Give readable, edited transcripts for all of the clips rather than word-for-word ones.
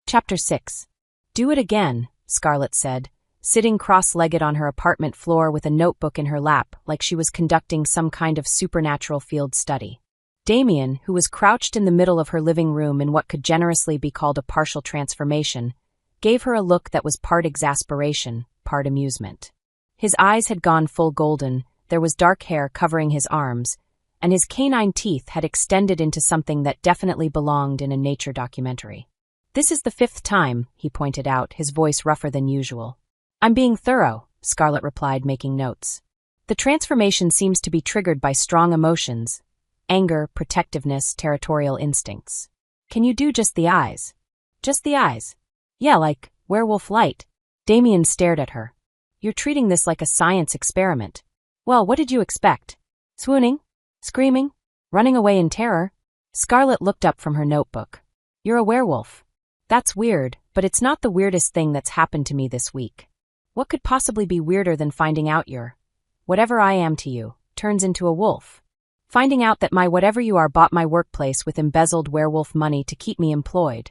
Chapter 6. Do it again, Scarlett said, sitting cross-legged on her apartment floor with a notebook in her lap like she was conducting some kind of supernatural field study. Damien, who was crouched in the middle of her living room in what could generously be called a partial transformation, gave her a look that was part exasperation, part amusement. His eyes had gone full golden, there was dark hair covering his arms, and his canine teeth had extended into something that definitely belonged in a nature documentary. "This is the 5th time," he pointed out, his voice rougher than usual. "I'm being thorough," Scarlett replied, making notes. "The transformation seems to be triggered by strong emotions, anger, protectiveness, territorial instincts. Can you do just the eyes?" "Just the eyes?" "Yeah, like werewolf light." Damien stared at her. "You're treating this like a science experiment. Well, what did you expect? Swooning? Screaming? Running away in terror?" Scarlett looked up from her notebook. "You're a werewolf. That's weird, but it's not the weirdest thing that's happened to me this week. What could possibly be weirder than finding out you're, whatever I am to you, turns into a wolf? Finding out that my whatever you are bought my workplace with embezzled werewolf money to keep me employed,"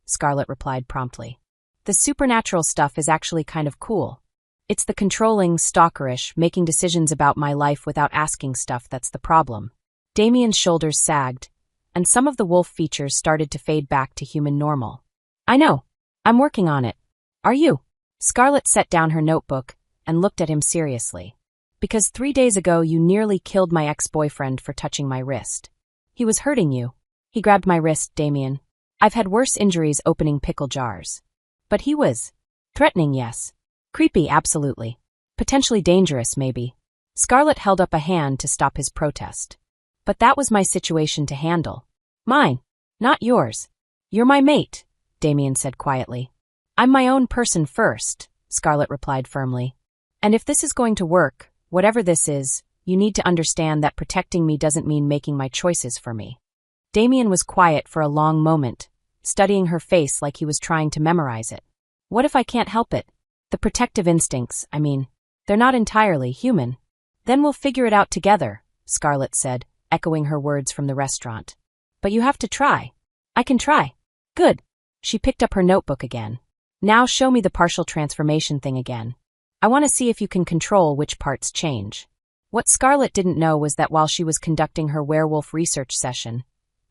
Scarlett replied promptly. "The supernatural stuff is actually kind of cool. It's the controlling, stalkerish, making decisions about my life without asking stuff that's the problem." Damien's shoulders sagged, and some of the wolf features started to fade back to human normal. "I know. I'm working on it. Are you?" Scarlett set down her notebook and looked at him seriously. "Because 3 days ago you nearly killed my ex-boyfriend for touching my wrist. He was hurting you." He grabbed my wrist, Damien. "I've had worse injuries opening pickle jars. But he was threatening, yes. Creepy, absolutely. Potentially dangerous, maybe." Scarlett held up a hand to stop his protest. "But that was my situation to handle. Mine, not yours. You're my mate," Damien said quietly. "I'm my own person first," Scarlett replied firmly. "And if this is going to work, whatever this is, you need to understand that protecting me doesn't mean making my choices for me." Damien was quiet for a long moment, studying her face like he was trying to memorize it. "What if I can't help it? The protective instincts, I mean, they're not entirely human." "Then we'll figure it out together," Scarlett said, echoing her words from the restaurant. "But you have to try." "I can try." "Good." She picked up her notebook again. "Now show me the partial transformation thing again. I want to see if you can control which parts change." What Scarlett didn't know was that while she was conducting her werewolf research session,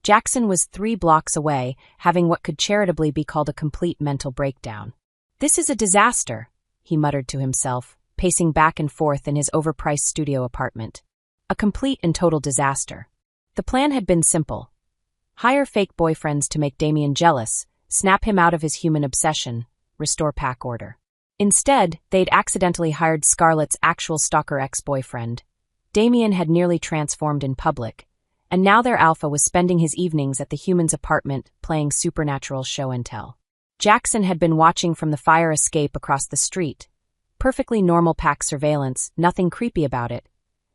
Jackson was 3 blocks away, having what could charitably be called a complete mental breakdown. "This is a disaster," he muttered to himself, pacing back and forth in his overpriced studio apartment. A complete and total disaster. The plan had been simple. Hire fake boyfriends to make Damien jealous, snap him out of his human obsession, restore pack order. Instead, they'd accidentally hired Scarlett's actual stalker ex-boyfriend. Damien had nearly transformed in public, and now their alpha was spending his evenings at the human's apartment playing supernatural show and tell. Jackson had been watching from the fire escape across the street, perfectly normal pack surveillance, nothing creepy about it,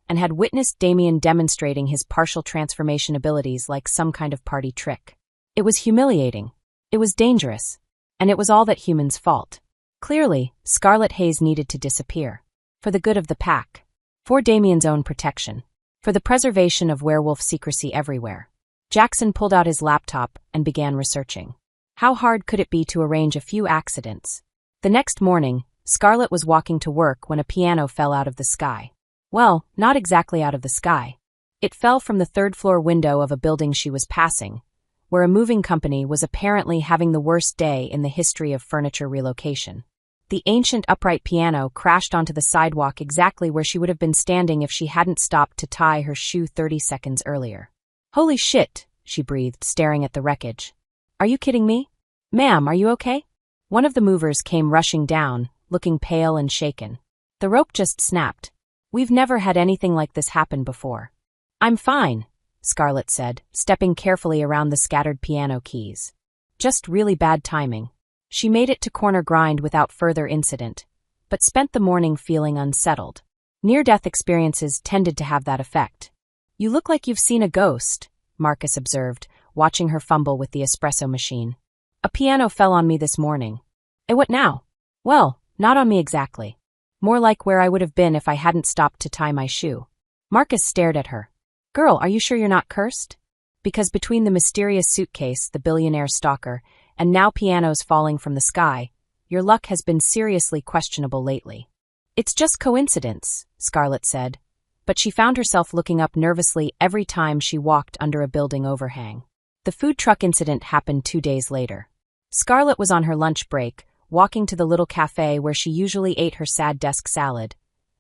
and had witnessed Damien demonstrating his partial transformation abilities like some kind of party trick. It was humiliating, it was dangerous, and it was all that human's fault. Clearly, Scarlett Hayes needed to disappear. For the good of the pack. For Damien's own protection. For the preservation of werewolf secrecy everywhere. Jackson pulled out his laptop and began researching. How hard could it be to arrange a few accidents? The next morning, Scarlett was walking to work when a piano fell out of the sky. Well, not exactly out of the sky. It fell from the 3rd-floor window of a building she was passing, where a moving company was apparently having the worst day in the history of furniture relocation. The ancient upright piano crashed onto the sidewalk exactly where she would have been standing if she hadn't stopped to tie her shoe 30 seconds earlier. "Holy shit," she breathed, staring at the wreckage. "Are you kidding me? Ma'am, are you okay?" One of the movers came rushing down, looking pale and shaken. "The rope just snapped. We've never had anything like this happen before." "I'm fine," Scarlett said, stepping carefully around the scattered piano keys. "Just really bad timing." She made it to corner grind without further incident, but spent the morning feeling unsettled. Near-death experiences tended to have that effect. "You look like you've seen a ghost," Marcus observed, watching her fumble with the espresso machine. "A piano fell on me this morning." What now?" "Well, not on me exactly. More like where I would have been if I hadn't stopped to tie my shoe." Marcus stared at her. "Girl, are you sure you're not cursed?" Because between the mysterious Suitcase, the billionaire stalker, and now pianos falling from the sky. Your luck has been seriously questionable lately. It's just coincidence, Scarlett said, but she found herself looking up nervously every time she walked under a building overhang. The food truck incident happened 2 days later. Scarlett was on her lunch break, walking to the little cafe where she usually ate her sad desk salad,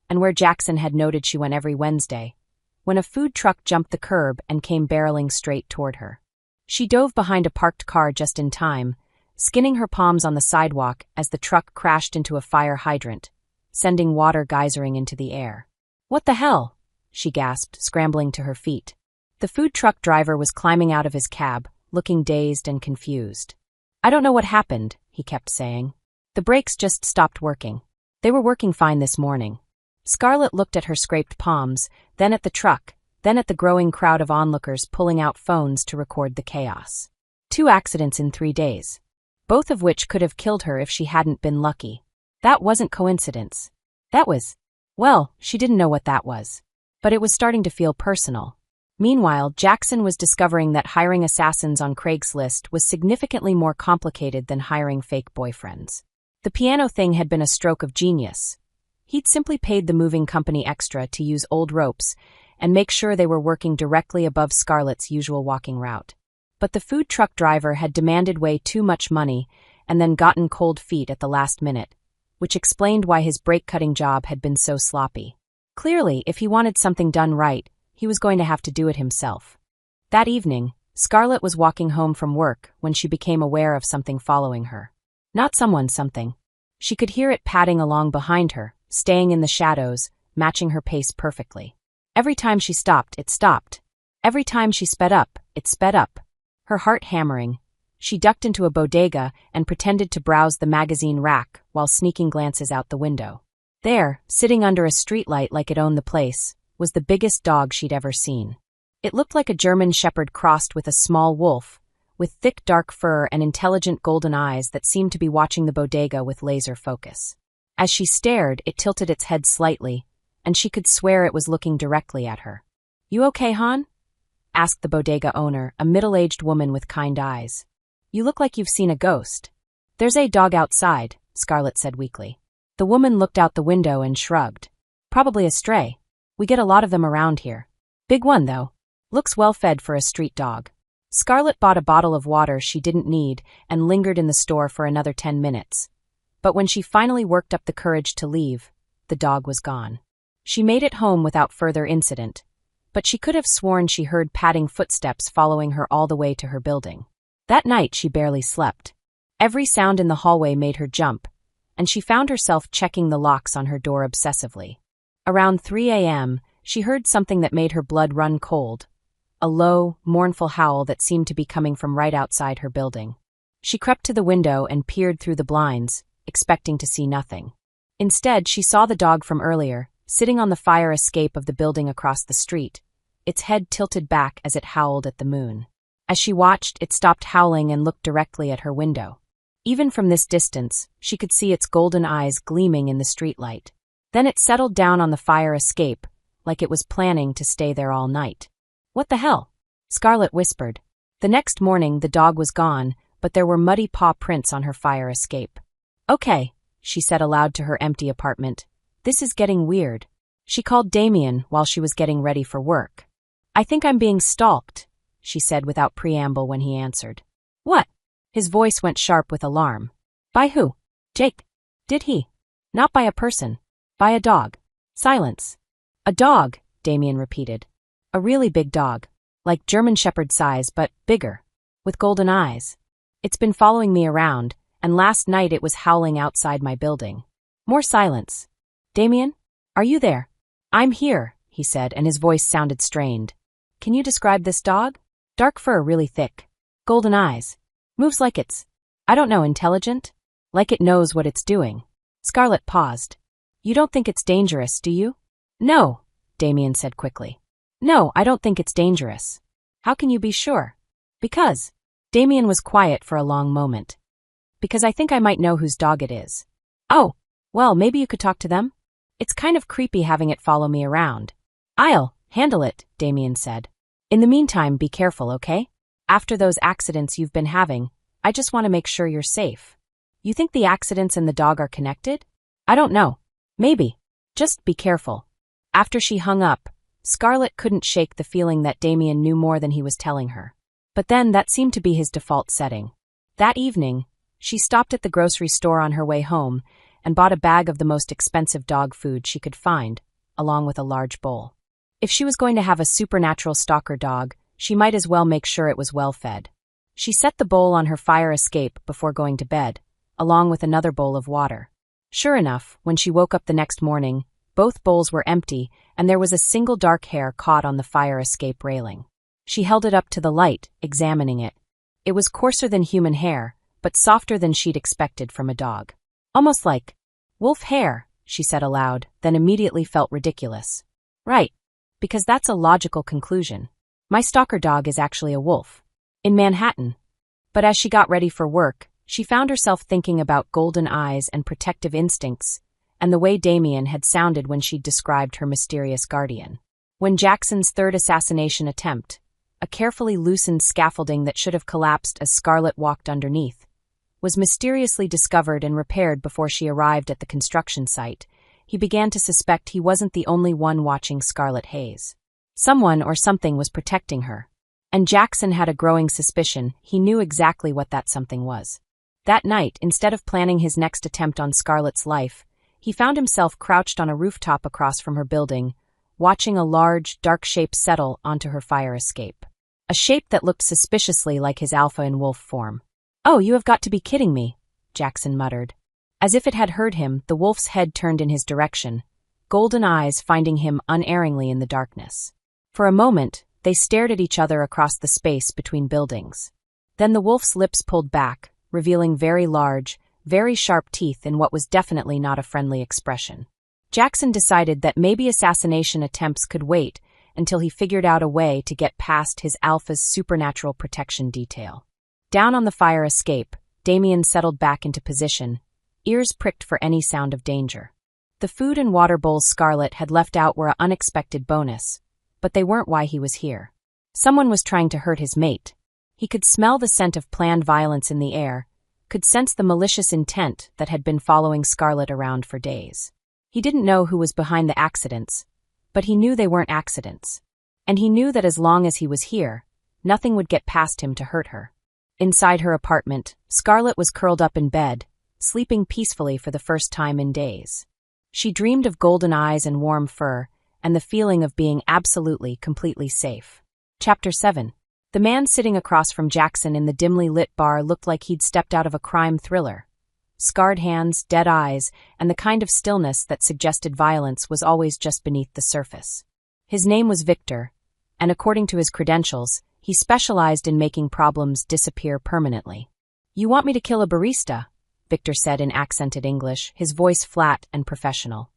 and where Jackson had noted she went every Wednesday, when a food truck jumped the curb and came barreling straight toward her. She dove behind a parked car just in time, skinning her palms on the sidewalk as the truck crashed into a fire hydrant, sending water geysering into the air. "What the hell?" she gasped, scrambling to her feet. The food truck driver was climbing out of his cab, looking dazed and confused. "I don't know what happened," he kept saying. "The brakes just stopped working. They were working fine this morning." Scarlett looked at her scraped palms, then at the truck, then at the growing crowd of onlookers pulling out phones to record the chaos. 2 accidents in 3 days, both of which could have killed her if she hadn't been lucky. That wasn't coincidence. That was, well, she didn't know what that was. But it was starting to feel personal. Meanwhile, Jackson was discovering that hiring assassins on Craigslist was significantly more complicated than hiring fake boyfriends. The piano thing had been a stroke of genius. He'd simply paid the moving company extra to use old ropes and make sure they were working directly above Scarlett's usual walking route. But the food truck driver had demanded way too much money and then gotten cold feet at the last minute, which explained why his brake-cutting job had been so sloppy. Clearly, if he wanted something done right, he was going to have to do it himself. That evening, Scarlett was walking home from work when she became aware of something following her. Not something. She could hear it padding along behind her, staying in the shadows, matching her pace perfectly. Every time she stopped, it stopped. Every time she sped up, it sped up. Her heart hammering, she ducked into a bodega and pretended to browse the magazine rack while sneaking glances out the window. There, sitting under a streetlight like it owned the place, was the biggest dog she'd ever seen. It looked like a German shepherd crossed with a small wolf, with thick dark fur and intelligent golden eyes that seemed to be watching the bodega with laser focus. As she stared, it tilted its head slightly, and she could swear it was looking directly at her. "You okay, hon?" asked the bodega owner, a middle-aged woman with kind eyes. "You look like you've seen a ghost." "There's a dog outside," Scarlett said weakly. The woman looked out the window and shrugged. "Probably a stray. We get a lot of them around here. Big one, though. Looks well-fed for a street dog." Scarlett bought a bottle of water she didn't need and lingered in the store for another 10 minutes. But when she finally worked up the courage to leave, the dog was gone. She made it home without further incident, but she could have sworn she heard padding footsteps following her all the way to her building. That night she barely slept. Every sound in the hallway made her jump, and she found herself checking the locks on her door obsessively. Around 3 a.m., she heard something that made her blood run cold, a low, mournful howl that seemed to be coming from right outside her building. She crept to the window and peered through the blinds, expecting to see nothing. Instead, she saw the dog from earlier, sitting on the fire escape of the building across the street, its head tilted back as it howled at the moon. As she watched, it stopped howling and looked directly at her window. Even from this distance, she could see its golden eyes gleaming in the streetlight. Then it settled down on the fire escape, like it was planning to stay there all night. "What the hell?" Scarlett whispered. The next morning, the dog was gone, but there were muddy paw prints on her fire escape. "Okay," she said aloud to her empty apartment. "This is getting weird." She called Damien while she was getting ready for work. "I think I'm being stalked," she said without preamble when he answered. "What?" His voice went sharp with alarm. "By who?" "Jake." "Did he?" "Not by a person. By a dog." Silence. "A dog," Damien repeated. "A really big dog. Like German shepherd size, but bigger. With golden eyes. It's been following me around, and last night it was howling outside my building." More silence. "Damien? Are you there?" "I'm here," he said, and his voice sounded strained. "Can you describe this dog?" "Dark fur, really thick. Golden eyes. Moves like it's, I don't know, intelligent? Like it knows what it's doing." Scarlett paused. "You don't think it's dangerous, do you?" "No," Damien said quickly. "No, I don't think it's dangerous." "How can you be sure?" "Because." Damien was quiet for a long moment. "Because I think I might know whose dog it is." "Oh, well, maybe you could talk to them? It's kind of creepy having it follow me around." "I'll handle it," Damien said. "In the meantime, be careful, okay? After those accidents you've been having, I just want to make sure you're safe. You think the accidents and the dog are connected? I don't know. Maybe. Just be careful. After she hung up, Scarlett couldn't shake the feeling that Damien knew more than he was telling her. But then that seemed to be his default setting. That evening, she stopped at the grocery store on her way home and bought a bag of the most expensive dog food she could find, along with a large bowl. If she was going to have a supernatural stalker dog, she might as well make sure it was well fed. She set the bowl on her fire escape before going to bed, along with another bowl of water. Sure enough, when she woke up the next morning, both bowls were empty and there was a single dark hair caught on the fire escape railing. She held it up to the light, examining it. It was coarser than human hair, but softer than she'd expected from a dog. Almost like wolf hair, she said aloud, then immediately felt ridiculous. Right, because that's a logical conclusion. My stalker dog is actually a wolf. In Manhattan. But as she got ready for work, she found herself thinking about golden eyes and protective instincts, and the way Damien had sounded when she'd described her mysterious guardian. When Jackson's third assassination attempt, a carefully loosened scaffolding that should have collapsed as Scarlett walked underneath, was mysteriously discovered and repaired before she arrived at the construction site, he began to suspect he wasn't the only one watching Scarlett Hayes. Someone or something was protecting her. And Jackson had a growing suspicion he knew exactly what that something was. That night, instead of planning his next attempt on Scarlett's life, he found himself crouched on a rooftop across from her building, watching a large, dark shape settle onto her fire escape. A shape that looked suspiciously like his alpha in wolf form. "Oh, you have got to be kidding me," Jackson muttered. As if it had heard him, the wolf's head turned in his direction, golden eyes finding him unerringly in the darkness. For a moment, they stared at each other across the space between buildings. Then the wolf's lips pulled back, revealing very large, very sharp teeth in what was definitely not a friendly expression. Jackson decided that maybe assassination attempts could wait until he figured out a way to get past his alpha's supernatural protection detail. Down on the fire escape, Damien settled back into position, ears pricked for any sound of danger. The food and water bowls Scarlett had left out were an unexpected bonus, but they weren't why he was here. Someone was trying to hurt his mate. He could smell the scent of planned violence in the air, could sense the malicious intent that had been following Scarlett around for days. He didn't know who was behind the accidents, but he knew they weren't accidents. And he knew that as long as he was here, nothing would get past him to hurt her. Inside her apartment, Scarlett was curled up in bed, sleeping peacefully for the first time in days. She dreamed of golden eyes and warm fur, and the feeling of being absolutely, completely safe. Chapter 7. The man sitting across from Jackson in the dimly lit bar looked like he'd stepped out of a crime thriller. Scarred hands, dead eyes, and the kind of stillness that suggested violence was always just beneath the surface. His name was Victor, and according to his credentials, he specialized in making problems disappear permanently. "You want me to kill a barista?" Victor said in accented English, his voice flat and professional.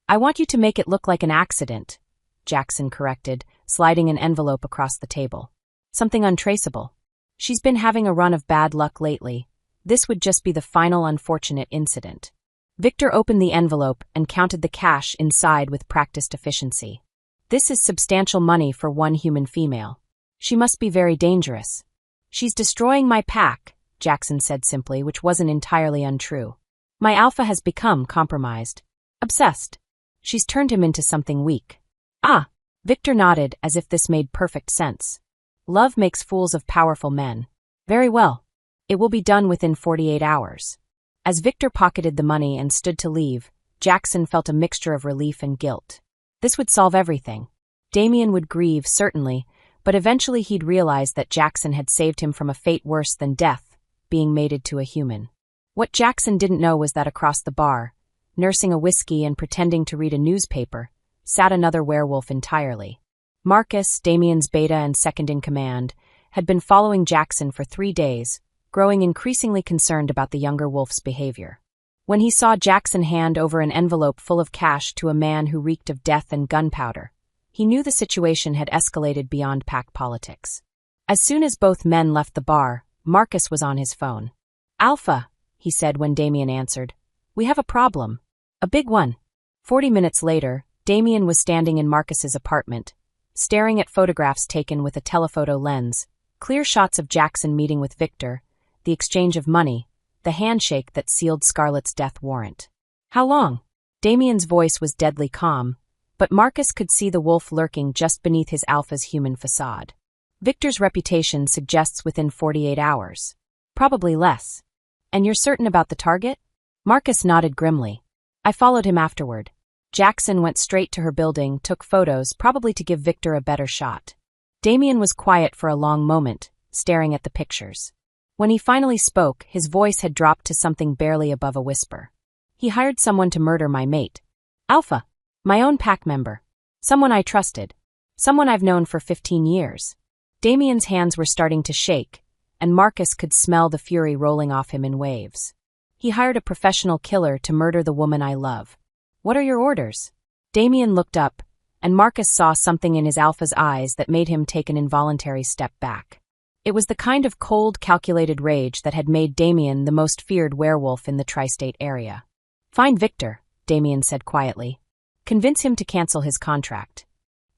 "I want you to make it look like an accident," Jackson corrected, sliding an envelope across the table. "Something untraceable. She's been having a run of bad luck lately. This would just be the final unfortunate incident." Victor opened the envelope and counted the cash inside with practiced efficiency. "This is substantial money for one human female. She must be very dangerous." "She's destroying my pack," Jackson said simply, which wasn't entirely untrue. "My alpha has become compromised. Obsessed. She's turned him into something weak." "Ah," Victor nodded as if this made perfect sense. "Love makes fools of powerful men. Very well. It will be done within 48 hours. As Victor pocketed the money and stood to leave, Jackson felt a mixture of relief and guilt. This would solve everything. Damien would grieve, certainly, but eventually he'd realize that Jackson had saved him from a fate worse than death, being mated to a human. What Jackson didn't know was that across the bar, nursing a whiskey and pretending to read a newspaper, sat another werewolf entirely. Marcus, Damien's beta and second-in-command, had been following Jackson for 3 days, growing increasingly concerned about the younger wolf's behavior. When he saw Jackson hand over an envelope full of cash to a man who reeked of death and gunpowder, he knew the situation had escalated beyond pack politics. As soon as both men left the bar, Marcus was on his phone. "Alpha," he said when Damien answered. "We have a problem. A big one." 40 minutes later, Damien was standing in Marcus's apartment, staring at photographs taken with a telephoto lens, clear shots of Jackson meeting with Victor, the exchange of money, the handshake that sealed Scarlett's death warrant. How long? Damien's voice was deadly calm, but Marcus could see the wolf lurking just beneath his alpha's human facade. Victor's reputation suggests within 48 hours. Probably less. And you're certain about the target? Marcus nodded grimly. I followed him afterward. Jackson went straight to her building, took photos, probably to give Victor a better shot. Damien was quiet for a long moment, staring at the pictures. When he finally spoke, his voice had dropped to something barely above a whisper. He hired someone to murder my mate. Alpha. My own pack member. Someone I trusted. Someone I've known for 15 years. Damien's hands were starting to shake, and Marcus could smell the fury rolling off him in waves. He hired a professional killer to murder the woman I love. What are your orders? Damien looked up, and Marcus saw something in his alpha's eyes that made him take an involuntary step back. It was the kind of cold, calculated rage that had made Damien the most feared werewolf in the tri-state area. Find Victor, Damien said quietly. Convince him to cancel his contract.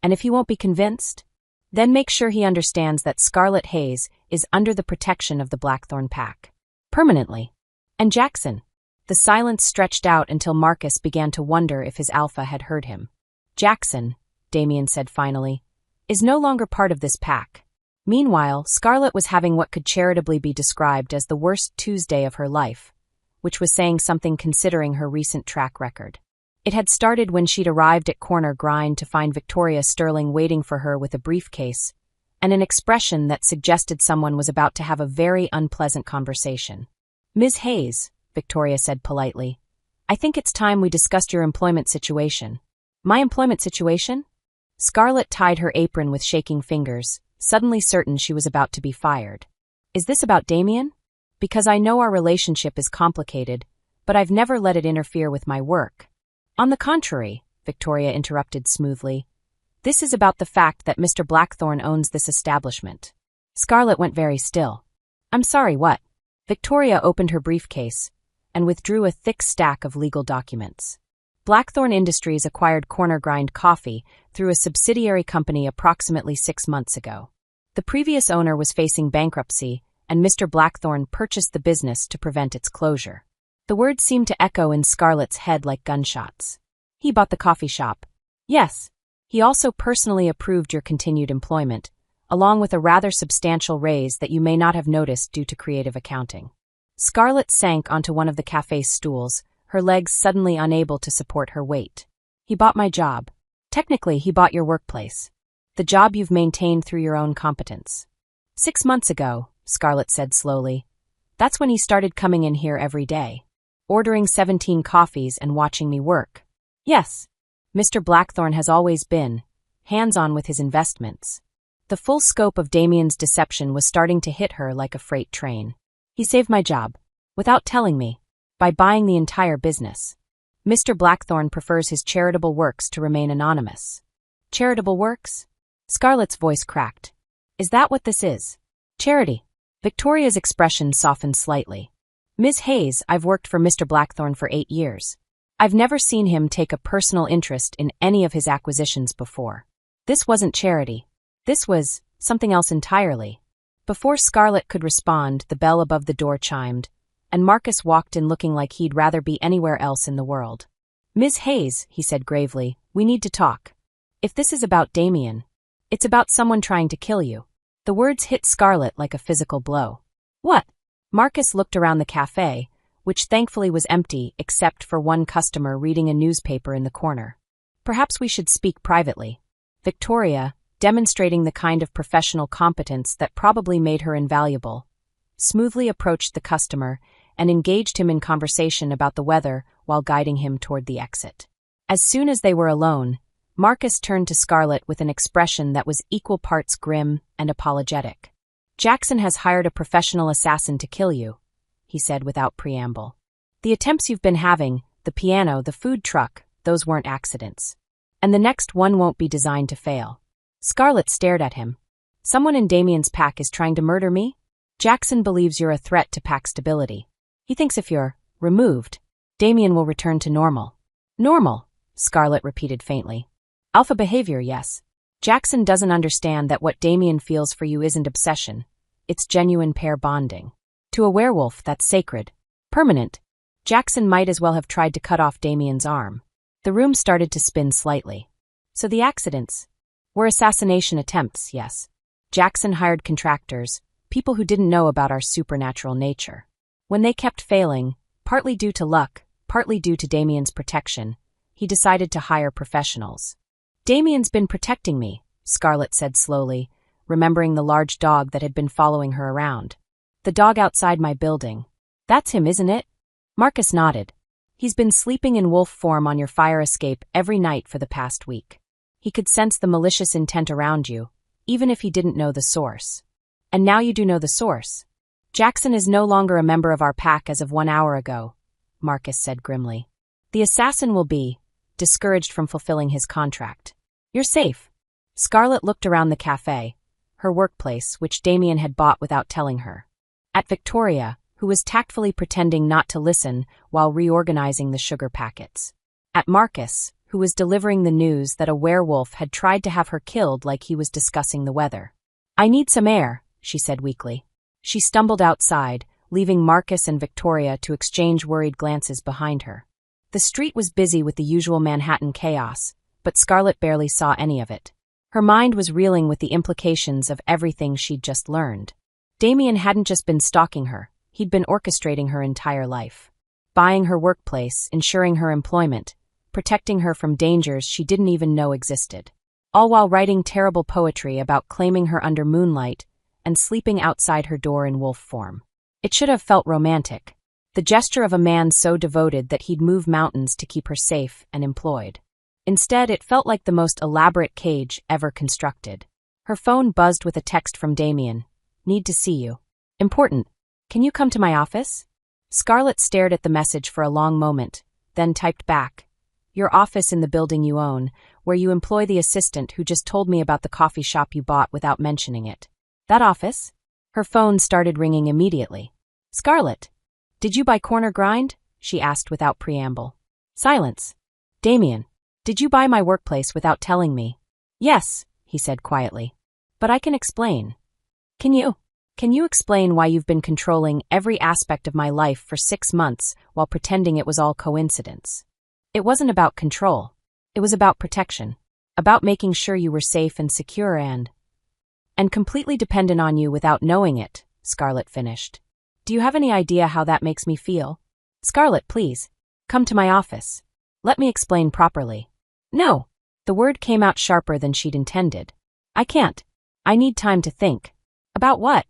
And if he won't be convinced, then make sure he understands that Scarlet Hayes is under the protection of the Blackthorn Pack. Permanently. And Jackson. The silence stretched out until Marcus began to wonder if his alpha had heard him. Jackson, Damien said finally, is no longer part of this pack. Meanwhile, Scarlet was having what could charitably be described as the worst Tuesday of her life, which was saying something considering her recent track record. It had started when she'd arrived at Corner Grind to find Victoria Sterling waiting for her with a briefcase and an expression that suggested someone was about to have a very unpleasant conversation. Ms. Hayes, Victoria said politely, I think it's time we discussed your employment situation. My employment situation? Scarlet tied her apron with shaking fingers, suddenly certain she was about to be fired. Is this about Damien? Because I know our relationship is complicated, but I've never let it interfere with my work. On the contrary, Victoria interrupted smoothly, this is about the fact that Mr. Blackthorn owns this establishment. Scarlet went very still. I'm sorry, what? Victoria opened her briefcase and withdrew a thick stack of legal documents. Blackthorn Industries acquired Corner Grind Coffee through a subsidiary company approximately 6 months ago. The previous owner was facing bankruptcy, and Mr. Blackthorn purchased the business to prevent its closure. The words seemed to echo in Scarlet's head like gunshots. He bought the coffee shop. Yes. He also personally approved your continued employment, along with a rather substantial raise that you may not have noticed due to creative accounting. Scarlet sank onto one of the cafe's stools, her legs suddenly unable to support her weight. He bought my job. Technically, he bought your workplace. The job you've maintained through your own competence. 6 months ago, Scarlet said slowly. That's when he started coming in here every day, ordering 17 coffees and watching me work. Yes, Mr. Blackthorn has always been hands-on with his investments. The full scope of Damien's deception was starting to hit her like a freight train. He saved my job, without telling me, by buying the entire business. Mr. Blackthorn prefers his charitable works to remain anonymous. Charitable works? Scarlet's voice cracked. Is that what this is? Charity. Victoria's expression softened slightly. Ms. Hayes, I've worked for Mr. Blackthorn for 8 years. I've never seen him take a personal interest in any of his acquisitions before. This wasn't charity. This was something else entirely. Before Scarlet could respond, the bell above the door chimed, and Marcus walked in looking like he'd rather be anywhere else in the world. Ms. Hayes, he said gravely, we need to talk. If this is about Damien, it's about someone trying to kill you. The words hit Scarlet like a physical blow. What? Marcus looked around the cafe, which thankfully was empty except for one customer reading a newspaper in the corner. Perhaps we should speak privately. Victoria, demonstrating the kind of professional competence that probably made her invaluable, smoothly approached the customer and engaged him in conversation about the weather while guiding him toward the exit. As soon as they were alone, Marcus turned to Scarlet with an expression that was equal parts grim and apologetic. Jackson has hired a professional assassin to kill you, he said without preamble. The attempts you've been having, the piano, the food truck, those weren't accidents. And the next one won't be designed to fail. Scarlet stared at him. Someone in Damien's pack is trying to murder me? Jackson believes you're a threat to pack stability. He thinks if you're removed, Damien will return to normal. Normal, Scarlet repeated faintly. Alpha behavior, yes. Jackson doesn't understand that what Damien feels for you isn't obsession. It's genuine pair bonding. To a werewolf, that's sacred. Permanent. Jackson might as well have tried to cut off Damien's arm. The room started to spin slightly. So the accidents were assassination attempts, yes. Jackson hired contractors, people who didn't know about our supernatural nature. When they kept failing, partly due to luck, partly due to Damien's protection, he decided to hire professionals. Damien's been protecting me, Scarlett said slowly, remembering the large dog that had been following her around. The dog outside my building. That's him, isn't it? Marcus nodded. He's been sleeping in wolf form on your fire escape every night for the past week. He could sense the malicious intent around you, even if he didn't know the source. And now you do know the source. Jackson is no longer a member of our pack as of 1 hour ago, Marcus said grimly. The assassin will be discouraged from fulfilling his contract. You're safe. Scarlett looked around the cafe, her workplace, which Damien had bought without telling her. At Victoria, who was tactfully pretending not to listen while reorganizing the sugar packets. At Marcus, who was delivering the news that a werewolf had tried to have her killed like he was discussing the weather. I need some air, she said weakly. She stumbled outside, leaving Marcus and Victoria to exchange worried glances behind her. The street was busy with the usual Manhattan chaos, but Scarlett barely saw any of it. Her mind was reeling with the implications of everything she'd just learned. Damien hadn't just been stalking her, he'd been orchestrating her entire life. Buying her workplace, ensuring her employment, protecting her from dangers she didn't even know existed. All while writing terrible poetry about claiming her under moonlight and sleeping outside her door in wolf form. It should have felt romantic. The gesture of a man so devoted that he'd move mountains to keep her safe and employed. Instead, it felt like the most elaborate cage ever constructed. Her phone buzzed with a text from Damien. Need to see you. Important. Can you come to my office? Scarlett stared at the message for a long moment, then typed back. Your office in the building you own, where you employ the assistant who just told me about the coffee shop you bought without mentioning it. That office? Her phone started ringing immediately. Scarlett. Did you buy Corner Grind? She asked without preamble. Silence. Damien. Did you buy my workplace without telling me? Yes, he said quietly. But I can explain. Can you explain why you've been controlling every aspect of my life for 6 months while pretending it was all coincidence? It wasn't about control. It was about protection. About making sure you were safe and secure and completely dependent on you without knowing it, Scarlett finished. Do you have any idea how that makes me feel? Scarlett, please. Come to my office. Let me explain properly. No. The word came out sharper than she'd intended. I can't. I need time to think. About what?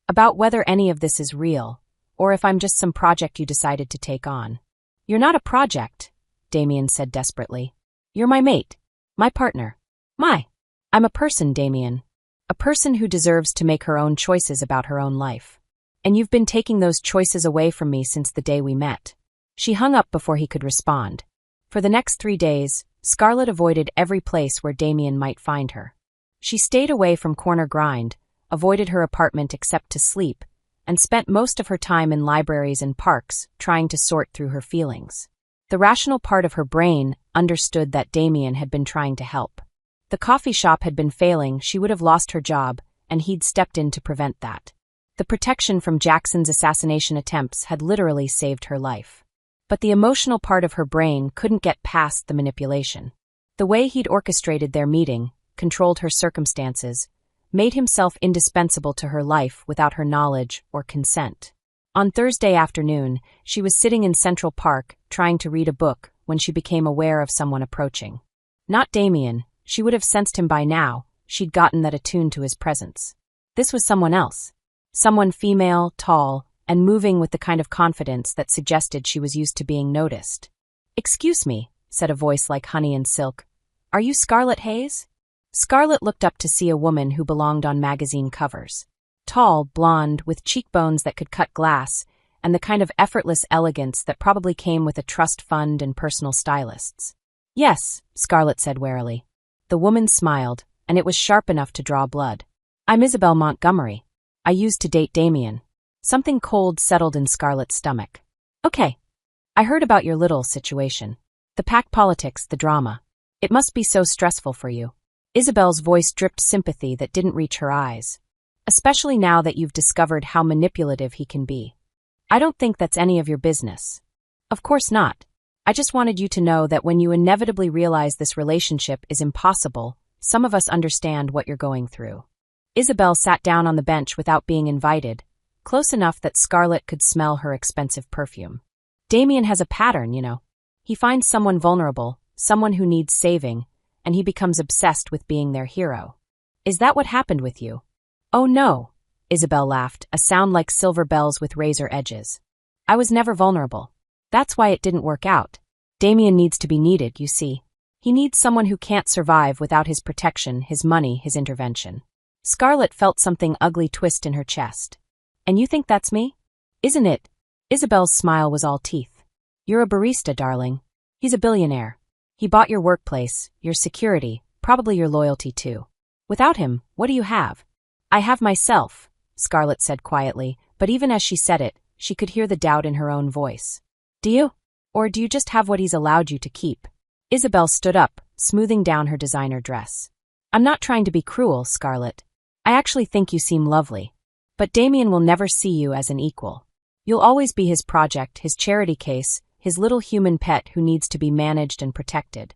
About whether any of this is real, or if I'm just some project you decided to take on. You're not a project, Damien said desperately. You're my mate. My partner. I'm a person, Damien. A person who deserves to make her own choices about her own life. And you've been taking those choices away from me since the day we met. She hung up before he could respond. For the next 3 days, Scarlett avoided every place where Damien might find her. She stayed away from Corner Grind, avoided her apartment except to sleep, and spent most of her time in libraries and parks trying to sort through her feelings. The rational part of her brain understood that Damien had been trying to help. The coffee shop had been failing, she would have lost her job, and he'd stepped in to prevent that. The protection from Jackson's assassination attempts had literally saved her life. But the emotional part of her brain couldn't get past the manipulation. The way he'd orchestrated their meeting, controlled her circumstances, made himself indispensable to her life without her knowledge or consent. On Thursday afternoon, she was sitting in Central Park, trying to read a book, when she became aware of someone approaching. Not Damien, she would have sensed him by now, she'd gotten that attuned to his presence. This was someone else. Someone female, tall, and moving with the kind of confidence that suggested she was used to being noticed. Excuse me, said a voice like honey and silk. Are you Scarlett Hayes? Scarlett looked up to see a woman who belonged on magazine covers. Tall, blonde, with cheekbones that could cut glass, and the kind of effortless elegance that probably came with a trust fund and personal stylists. Yes, Scarlett said warily. The woman smiled, and it was sharp enough to draw blood. I'm Isabel Montgomery. I used to date Damien. Something cold settled in Scarlett's stomach. Okay. I heard about your little situation. The pack politics, the drama. It must be so stressful for you. Isabel's voice dripped sympathy that didn't reach her eyes. especially now that you've discovered how manipulative he can be. I don't think that's any of your business. Of course not. I just wanted you to know that when you inevitably realize this relationship is impossible, some of us understand what you're going through. Isabel sat down on the bench without being invited, close enough that Scarlett could smell her expensive perfume. Damien has a pattern, you know. He finds someone vulnerable, someone who needs saving, and he becomes obsessed with being their hero. Is that what happened with you? Oh no, Isabel laughed, a sound like silver bells with razor edges. I was never vulnerable. That's why it didn't work out. Damien needs to be needed, you see. He needs someone who can't survive without his protection, his money, his intervention. Scarlett felt something ugly twist in her chest. And you think that's me? Isn't it? Isabel's smile was all teeth. You're a barista, darling. He's a billionaire. He bought your workplace, your security, probably your loyalty too. Without him, what do you have? I have myself, Scarlett said quietly, but even as she said it, she could hear the doubt in her own voice. Do you? Or do you just have what he's allowed you to keep? Isabel stood up, smoothing down her designer dress. I'm not trying to be cruel, Scarlett. I actually think you seem lovely. But Damien will never see you as an equal. You'll always be his project, his charity case, his little human pet who needs to be managed and protected.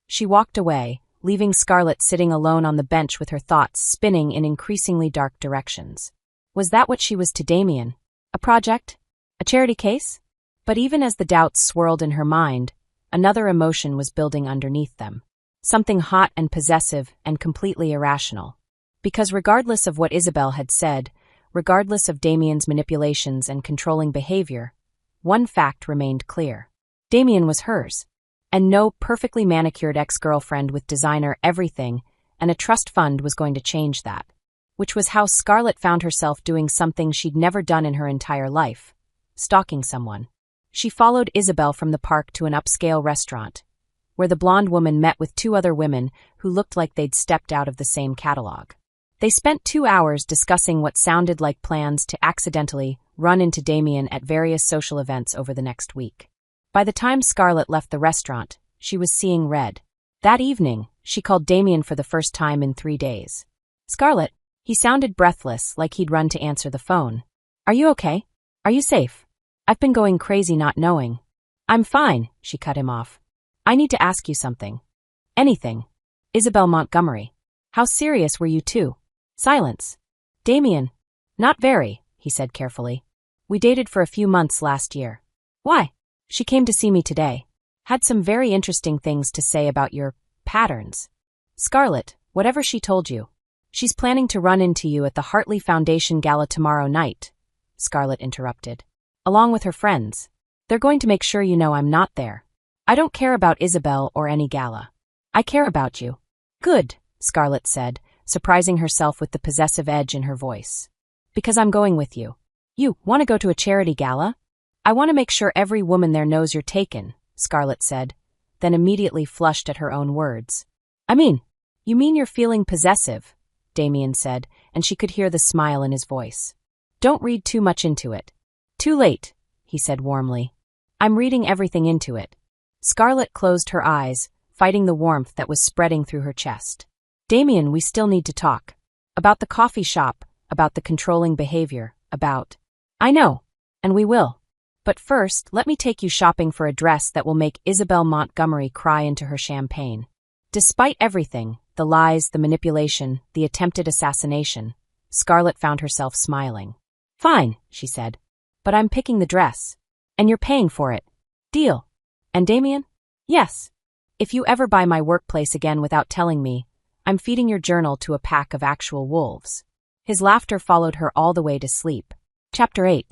She walked away, leaving Scarlett sitting alone on the bench with her thoughts spinning in increasingly dark directions. Was that what she was to Damien? A project? A charity case? But even as the doubts swirled in her mind, another emotion was building underneath them. Something hot and possessive and completely irrational. Because regardless of what Isabel had said, regardless of Damien's manipulations and controlling behavior, one fact remained clear. Damien was hers. And no perfectly manicured ex-girlfriend with designer everything and a trust fund was going to change that. Which was how Scarlett found herself doing something she'd never done in her entire life. Stalking someone. She followed Isabel from the park to an upscale restaurant, where the blonde woman met with two other women who looked like they'd stepped out of the same catalog. They spent 2 hours discussing what sounded like plans to accidentally run into Damien at various social events over the next week. By the time Scarlett left the restaurant, she was seeing red. That evening, she called Damien for the first time in 3 days. Scarlett, he sounded breathless, like he'd run to answer the phone. Are you okay? Are you safe? I've been going crazy not knowing. I'm fine, she cut him off. I need to ask you something. Anything. Isabel Montgomery. How serious were you two? Silence. Damien. Not very, he said carefully. We dated for a few months last year. Why? She came to see me today. Had some very interesting things to say about your patterns. Scarlett, whatever she told you. She's planning to run into you at the Hartley Foundation Gala tomorrow night, Scarlett interrupted. Along with her friends. They're going to make sure you know I'm not there. I don't care about Isabel or any gala. I care about you. Good, Scarlett said, surprising herself with the possessive edge in her voice. Because I'm going with you. You want to go to a charity gala? I want to make sure every woman there knows you're taken, Scarlett said, then immediately flushed at her own words. You mean you're feeling possessive, Damien said, and she could hear the smile in his voice. Don't read too much into it. Too late, he said warmly. I'm reading everything into it. Scarlett closed her eyes, fighting the warmth that was spreading through her chest. Damien, we still need to talk. About the coffee shop, about the controlling behavior, about... I know, and we will. But first, let me take you shopping for a dress that will make Isabel Montgomery cry into her champagne. Despite everything, the lies, the manipulation, the attempted assassination, Scarlett found herself smiling. Fine, she said. But I'm picking the dress. And you're paying for it. Deal. And Damien? Yes. If you ever buy my workplace again without telling me, I'm feeding your journal to a pack of actual wolves. His laughter followed her all the way to sleep. Chapter 8.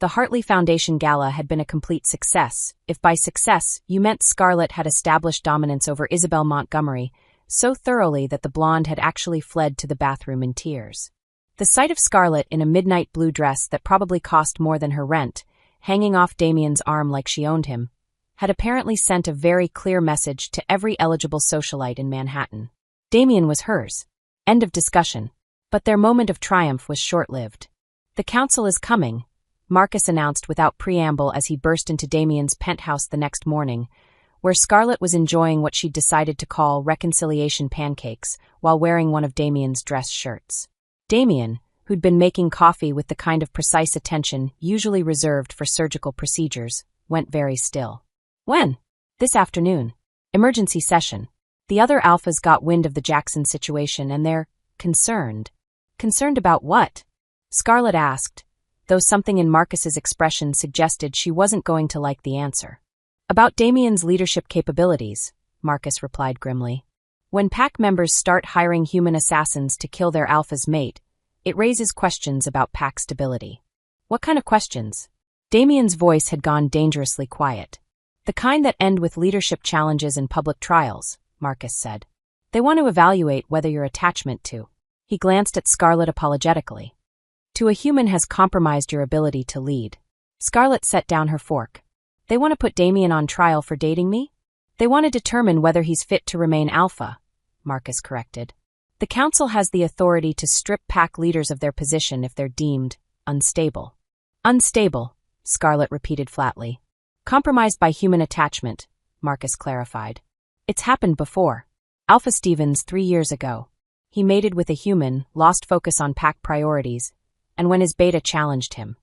The Hartley Foundation Gala had been a complete success, if by success you meant Scarlett had established dominance over Isabel Montgomery, so thoroughly that the blonde had actually fled to the bathroom in tears. The sight of Scarlett in a midnight blue dress that probably cost more than her rent, hanging off Damien's arm like she owned him, had apparently sent a very clear message to every eligible socialite in Manhattan. Damien was hers. End of discussion. But their moment of triumph was short-lived. The council is coming, Marcus announced without preamble as he burst into Damien's penthouse the next morning, where Scarlett was enjoying what she'd decided to call reconciliation pancakes while wearing one of Damien's dress shirts. Damien, who'd been making coffee with the kind of precise attention usually reserved for surgical procedures, went very still. When? This afternoon. Emergency session. The other alphas got wind of the Jackson situation and they're concerned. Concerned about what? Scarlett asked, though something in Marcus's expression suggested she wasn't going to like the answer. About Damien's leadership capabilities, Marcus replied grimly. When pack members start hiring human assassins to kill their alpha's mate, it raises questions about pack stability. What kind of questions? Damien's voice had gone dangerously quiet. The kind that end with leadership challenges and public trials, Marcus said. They want to evaluate whether your attachment to. He glanced at Scarlett apologetically. To a human has compromised your ability to lead. Scarlett set down her fork. They want to put Damien on trial for dating me? They want to determine whether he's fit to remain alpha, Marcus corrected. The council has the authority to strip pack leaders of their position if they're deemed unstable. Unstable, Scarlett repeated flatly. Compromised by human attachment, Marcus clarified. It's happened before. Alpha Stevens 3 years ago. He mated with a human, lost focus on pack priorities, and when his beta challenged him.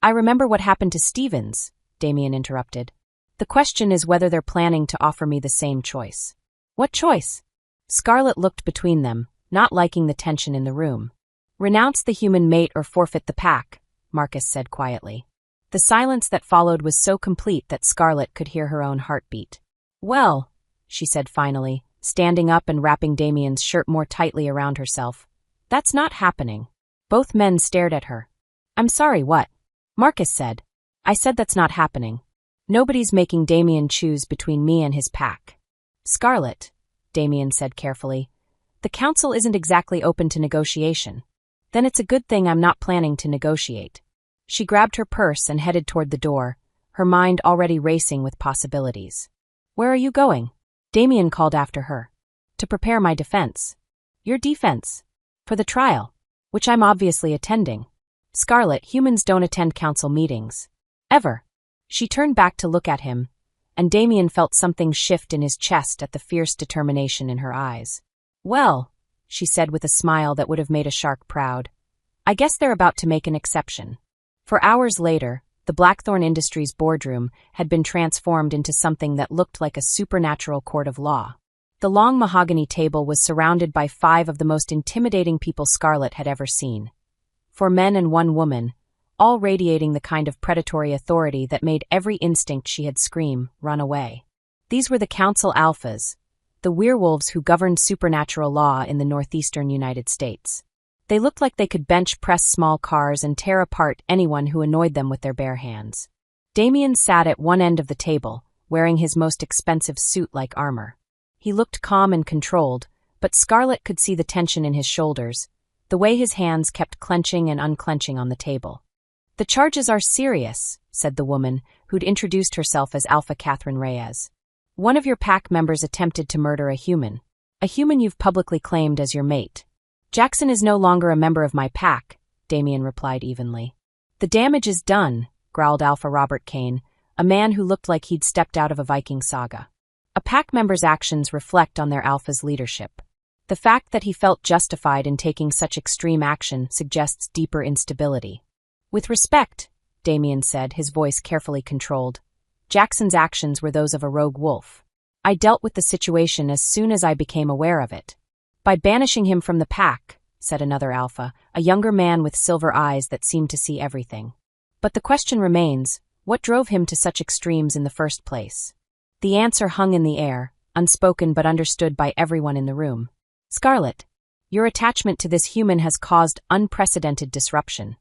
I remember what happened to Stevens, Damien interrupted. The question is whether they're planning to offer me the same choice. What choice? Scarlett looked between them, not liking the tension in the room. Renounce the human mate or forfeit the pack, Marcus said quietly. The silence that followed was so complete that Scarlett could hear her own heartbeat. Well, she said finally, standing up and wrapping Damien's shirt more tightly around herself. That's not happening. Both men stared at her. I'm sorry, what? Marcus said. I said that's not happening. Nobody's making Damien choose between me and his pack. Scarlett, Damien said carefully, the council isn't exactly open to negotiation. Then it's a good thing I'm not planning to negotiate. She grabbed her purse and headed toward the door, her mind already racing with possibilities. Where are you going? Damien called after her. To prepare my defense. Your defense? For the trial, which I'm obviously attending. Scarlett, humans don't attend council meetings. Ever. She turned back to look at him, and Damien felt something shift in his chest at the fierce determination in her eyes. Well, she said with a smile that would have made a shark proud, I guess they're about to make an exception. For hours later, the Blackthorn Industries boardroom had been transformed into something that looked like a supernatural court of law. The long mahogany table was surrounded by 5 of the most intimidating people Scarlett had ever seen. 4 men and 1 woman, all radiating the kind of predatory authority that made every instinct she had scream, run away. These were the Council Alphas, the werewolves who governed supernatural law in the northeastern United States. They looked like they could bench press small cars and tear apart anyone who annoyed them with their bare hands. Damien sat at one end of the table, wearing his most expensive suit-like armor. He looked calm and controlled, but Scarlett could see the tension in his shoulders, the way his hands kept clenching and unclenching on the table. The charges are serious, said the woman, who'd introduced herself as Alpha Catherine Reyes. One of your pack members attempted to murder a human you've publicly claimed as your mate. Jackson is no longer a member of my pack, Damien replied evenly. The damage is done, growled Alpha Robert Kane, a man who looked like he'd stepped out of a Viking saga. A pack member's actions reflect on their alpha's leadership. The fact that he felt justified in taking such extreme action suggests deeper instability. With respect, Damien said, his voice carefully controlled. Jackson's actions were those of a rogue wolf. I dealt with the situation as soon as I became aware of it. By banishing him from the pack, said another alpha, a younger man with silver eyes that seemed to see everything. But the question remains, what drove him to such extremes in the first place? The answer hung in the air, unspoken but understood by everyone in the room. Scarlett, your attachment to this human has caused unprecedented disruption,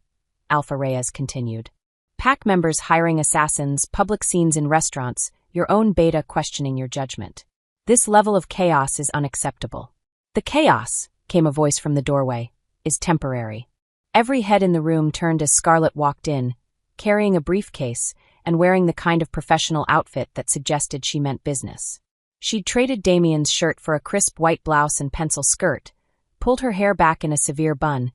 Alpha Reyes continued. Pack members hiring assassins, public scenes in restaurants, your own beta questioning your judgment. This level of chaos is unacceptable. The chaos, came a voice from the doorway, is temporary. Every head in the room turned as Scarlett walked in, carrying a briefcase and wearing the kind of professional outfit that suggested she meant business. She'd traded Damien's shirt for a crisp white blouse and pencil skirt, pulled her hair back in a severe bun,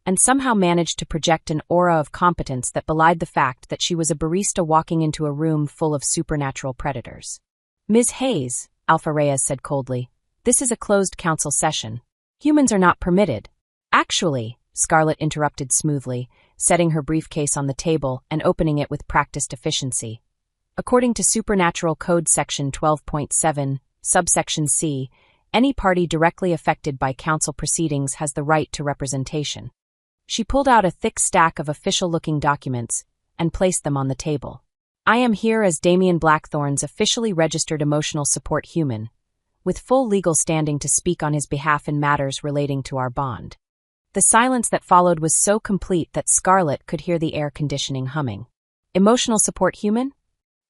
and somehow managed to project an aura of competence that belied the fact that she was a barista walking into a room full of supernatural predators. Ms. Hayes, Alpha Reyes said coldly, this is a closed council session. Humans are not permitted. Actually, Scarlett interrupted smoothly, setting her briefcase on the table and opening it with practiced efficiency. According to Supernatural Code Section 12.7, subsection C, any party directly affected by council proceedings has the right to representation. She pulled out a thick stack of official-looking documents and placed them on the table. I am here as Damien Blackthorne's officially registered emotional support human, with full legal standing to speak on his behalf in matters relating to our bond. The silence that followed was so complete that Scarlett could hear the air conditioning humming. Emotional support human?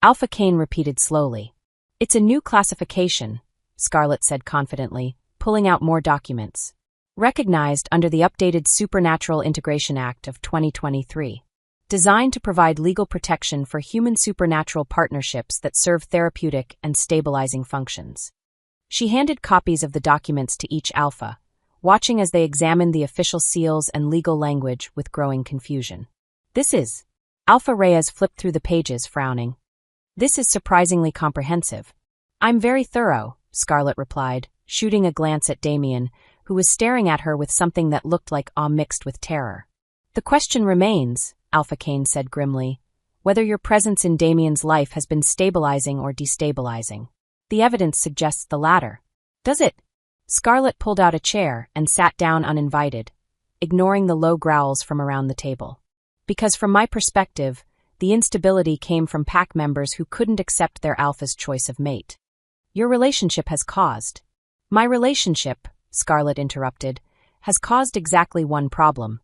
Alpha Kane repeated slowly. It's a new classification, Scarlett said confidently, pulling out more documents. Recognized under the updated Supernatural Integration Act of 2023. Designed to provide legal protection for human-supernatural partnerships that serve therapeutic and stabilizing functions. She handed copies of the documents to each Alpha, watching as they examined the official seals and legal language with growing confusion. This is... Alpha Reyes flipped through the pages, frowning. This is surprisingly comprehensive. I'm very thorough, Scarlett replied, shooting a glance at Damien, who was staring at her with something that looked like awe mixed with terror. The question remains, Alpha Kane said grimly, whether your presence in Damien's life has been stabilizing or destabilizing. The evidence suggests the latter. Does it? Scarlett pulled out a chair and sat down uninvited, ignoring the low growls from around the table. Because from my perspective, the instability came from pack members who couldn't accept their alpha's choice of mate. Your relationship has caused. My relationship, Scarlett interrupted, has caused exactly one problem.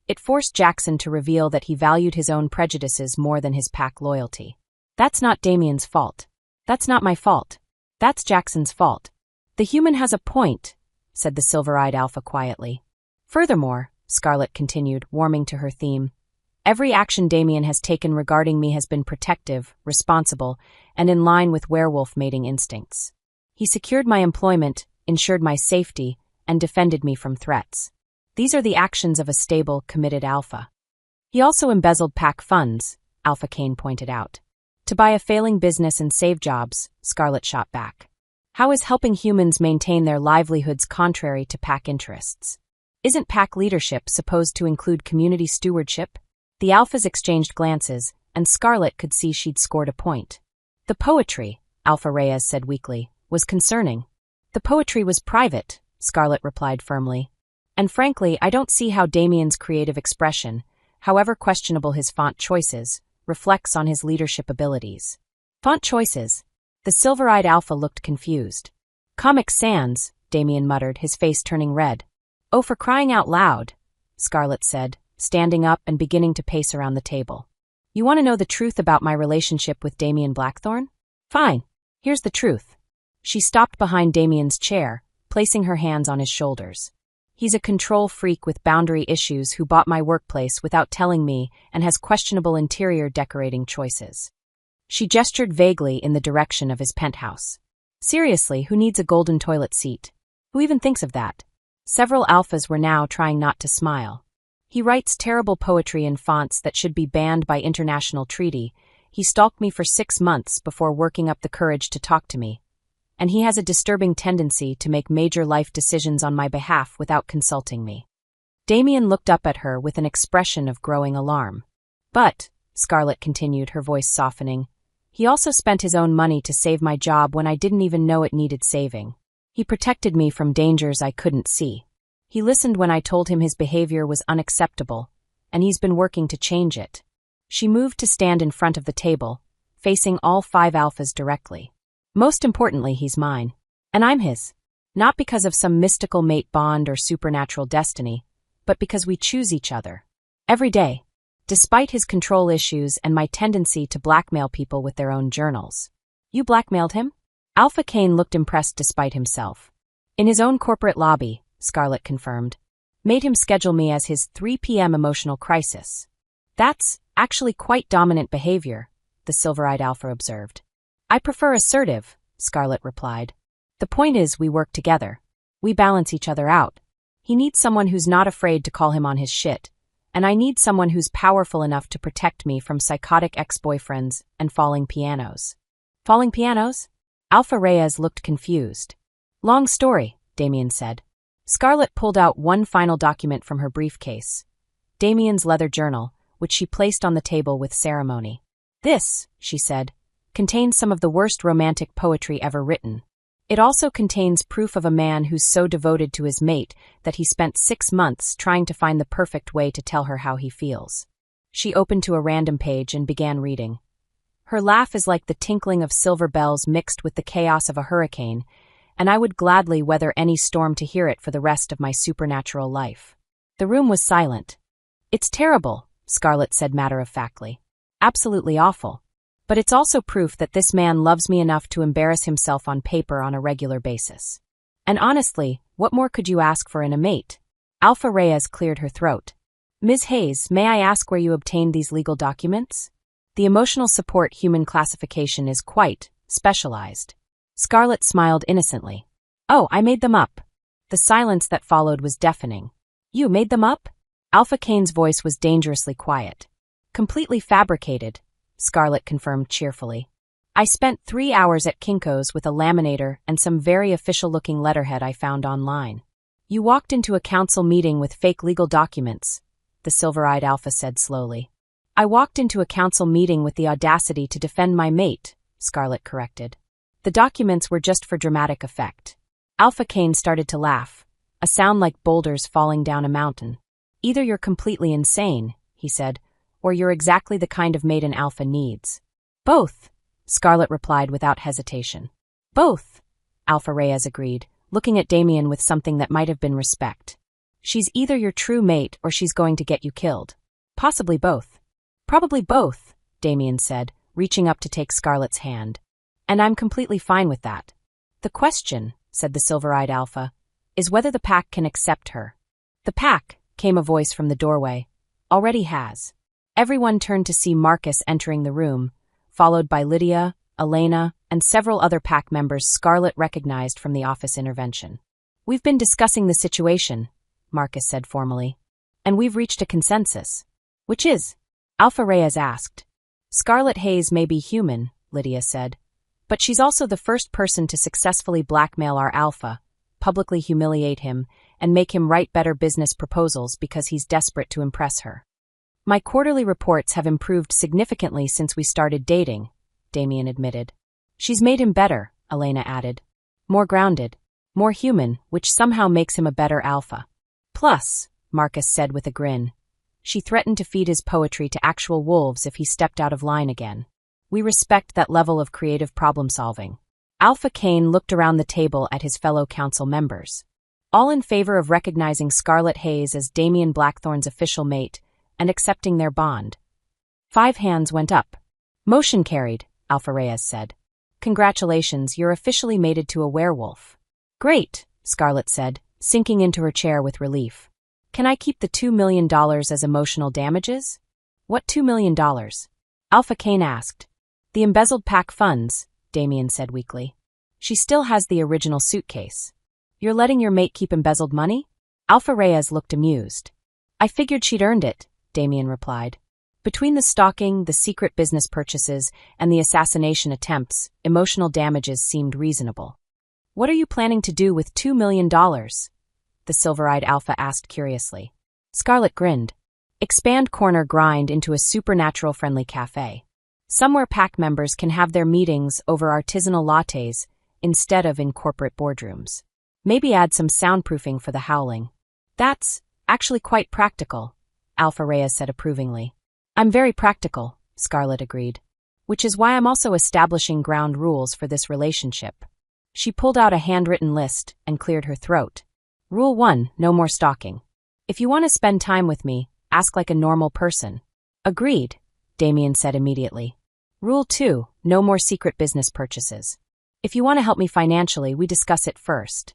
It forced Jackson to reveal that he valued his own prejudices more than his pack loyalty. That's not Damien's fault. That's not my fault. That's Jackson's fault. The human has a point, said the silver-eyed Alpha quietly. Furthermore, Scarlett continued, warming to her theme, every action Damien has taken regarding me has been protective, responsible, and in line with werewolf mating instincts. He secured my employment, ensured my safety, and defended me from threats. These are the actions of a stable, committed Alpha. He also embezzled pack funds, Alpha Kane pointed out. To buy a failing business and save jobs, Scarlett shot back. How is helping humans maintain their livelihoods contrary to pack interests? Isn't pack leadership supposed to include community stewardship? The Alphas exchanged glances, and Scarlett could see she'd scored a point. The poetry, Alpha Reyes said weakly, was concerning. The poetry was private, Scarlett replied firmly. And frankly, I don't see how Damien's creative expression, however questionable his font choices, reflects on his leadership abilities. Font choices? The silver-eyed Alpha looked confused. Comic Sans, Damien muttered, his face turning red. Oh, for crying out loud, Scarlett said, standing up and beginning to pace around the table. You want to know the truth about my relationship with Damien Blackthorne? Fine. Here's the truth. She stopped behind Damien's chair, placing her hands on his shoulders. He's a control freak with boundary issues who bought my workplace without telling me and has questionable interior decorating choices. She gestured vaguely in the direction of his penthouse. Seriously, who needs a golden toilet seat? Who even thinks of that? Several Alphas were now trying not to smile. He writes terrible poetry in fonts that should be banned by international treaty. He stalked me for 6 months before working up the courage to talk to me. And he has a disturbing tendency to make major life decisions on my behalf without consulting me. Damien looked up at her with an expression of growing alarm. But, Scarlett continued, her voice softening, he also spent his own money to save my job when I didn't even know it needed saving. He protected me from dangers I couldn't see. He listened when I told him his behavior was unacceptable, and he's been working to change it. She moved to stand in front of the table, facing all 5 Alphas directly. Most importantly, he's mine. And I'm his. Not because of some mystical mate bond or supernatural destiny, but because we choose each other. Every day. Despite his control issues and my tendency to blackmail people with their own journals. You blackmailed him? Alpha Kane looked impressed despite himself. In his own corporate lobby, Scarlett confirmed. Made him schedule me as his 3 p.m. emotional crisis. That's actually quite dominant behavior, the silver-eyed Alpha observed. I prefer assertive, Scarlett replied. The point is we work together. We balance each other out. He needs someone who's not afraid to call him on his shit, and I need someone who's powerful enough to protect me from psychotic ex-boyfriends and falling pianos. Falling pianos? Alpha Reyes looked confused. Long story, Damien said. Scarlett pulled out one final document from her briefcase, Damien's leather journal, which she placed on the table with ceremony. This, she said, contains some of the worst romantic poetry ever written. It also contains proof of a man who's so devoted to his mate that he spent 6 months trying to find the perfect way to tell her how he feels. She opened to a random page and began reading. Her laugh is like the tinkling of silver bells mixed with the chaos of a hurricane, and I would gladly weather any storm to hear it for the rest of my supernatural life. The room was silent. It's terrible, Scarlett said matter-of-factly. Absolutely awful. But it's also proof that this man loves me enough to embarrass himself on paper on a regular basis. And honestly, what more could you ask for in a mate? Alpha Reyes cleared her throat. Ms. Hayes, may I ask where you obtained these legal documents? The emotional support human classification is quite specialized. Scarlett smiled innocently. Oh, I made them up. The silence that followed was deafening. You made them up? Alpha Kane's voice was dangerously quiet. Completely fabricated, Scarlett confirmed cheerfully. I spent 3 hours at Kinko's with a laminator and some very official-looking letterhead I found online. You walked into a council meeting with fake legal documents, the silver-eyed Alpha said slowly. I walked into a council meeting with the audacity to defend my mate, Scarlett corrected. The documents were just for dramatic effect. Alpha Kane started to laugh, a sound like boulders falling down a mountain. Either you're completely insane, he said, or you're exactly the kind of mate an alpha needs. Both, Scarlett replied without hesitation. Both, Alpha Reyes agreed, looking at Damien with something that might have been respect. She's either your true mate or she's going to get you killed. Possibly both. Probably both, Damien said, reaching up to take Scarlett's hand. And I'm completely fine with that. The question, said the silver-eyed Alpha, is whether the pack can accept her. The pack, came a voice from the doorway, already has. Everyone turned to see Marcus entering the room, followed by Lydia, Elena, and several other pack members Scarlett recognized from the office intervention. We've been discussing the situation, Marcus said formally, and we've reached a consensus. Which is? Alpha Reyes asked. Scarlett Hayes may be human, Lydia said, but she's also the first person to successfully blackmail our Alpha, publicly humiliate him, and make him write better business proposals because he's desperate to impress her. My quarterly reports have improved significantly since we started dating, Damien admitted. She's made him better, Elena added. More grounded, more human, which somehow makes him a better alpha. Plus, Marcus said with a grin, she threatened to feed his poetry to actual wolves if he stepped out of line again. We respect that level of creative problem-solving. Alpha Kane looked around the table at his fellow council members. All in favor of recognizing Scarlett Hayes as Damien Blackthorne's official mate and accepting their bond. 5 hands went up. Motion carried, Alpha Reyes said. Congratulations, you're officially mated to a werewolf. Great, Scarlett said, sinking into her chair with relief. Can I keep the $2 million as emotional damages? What $2 million? Alpha Kane asked. The embezzled pack funds, Damien said weakly. She still has the original suitcase. You're letting your mate keep embezzled money? Alpha Reyes looked amused. I figured she'd earned it, Damien replied. Between the stalking, the secret business purchases, and the assassination attempts, emotional damages seemed reasonable. What are you planning to do with $2 million? The silver-eyed Alpha asked curiously. Scarlett grinned. Expand Corner Grind into a supernatural-friendly cafe. Somewhere pack members can have their meetings over artisanal lattes instead of in corporate boardrooms. Maybe add some soundproofing for the howling. That's actually quite practical, Alpha Reyes said approvingly. I'm very practical, Scarlett agreed. Which is why I'm also establishing ground rules for this relationship. She pulled out a handwritten list and cleared her throat. Rule 1, no more stalking. If you want to spend time with me, ask like a normal person. Agreed, Damien said immediately. Rule 2, no more secret business purchases. If you want to help me financially, we discuss it first.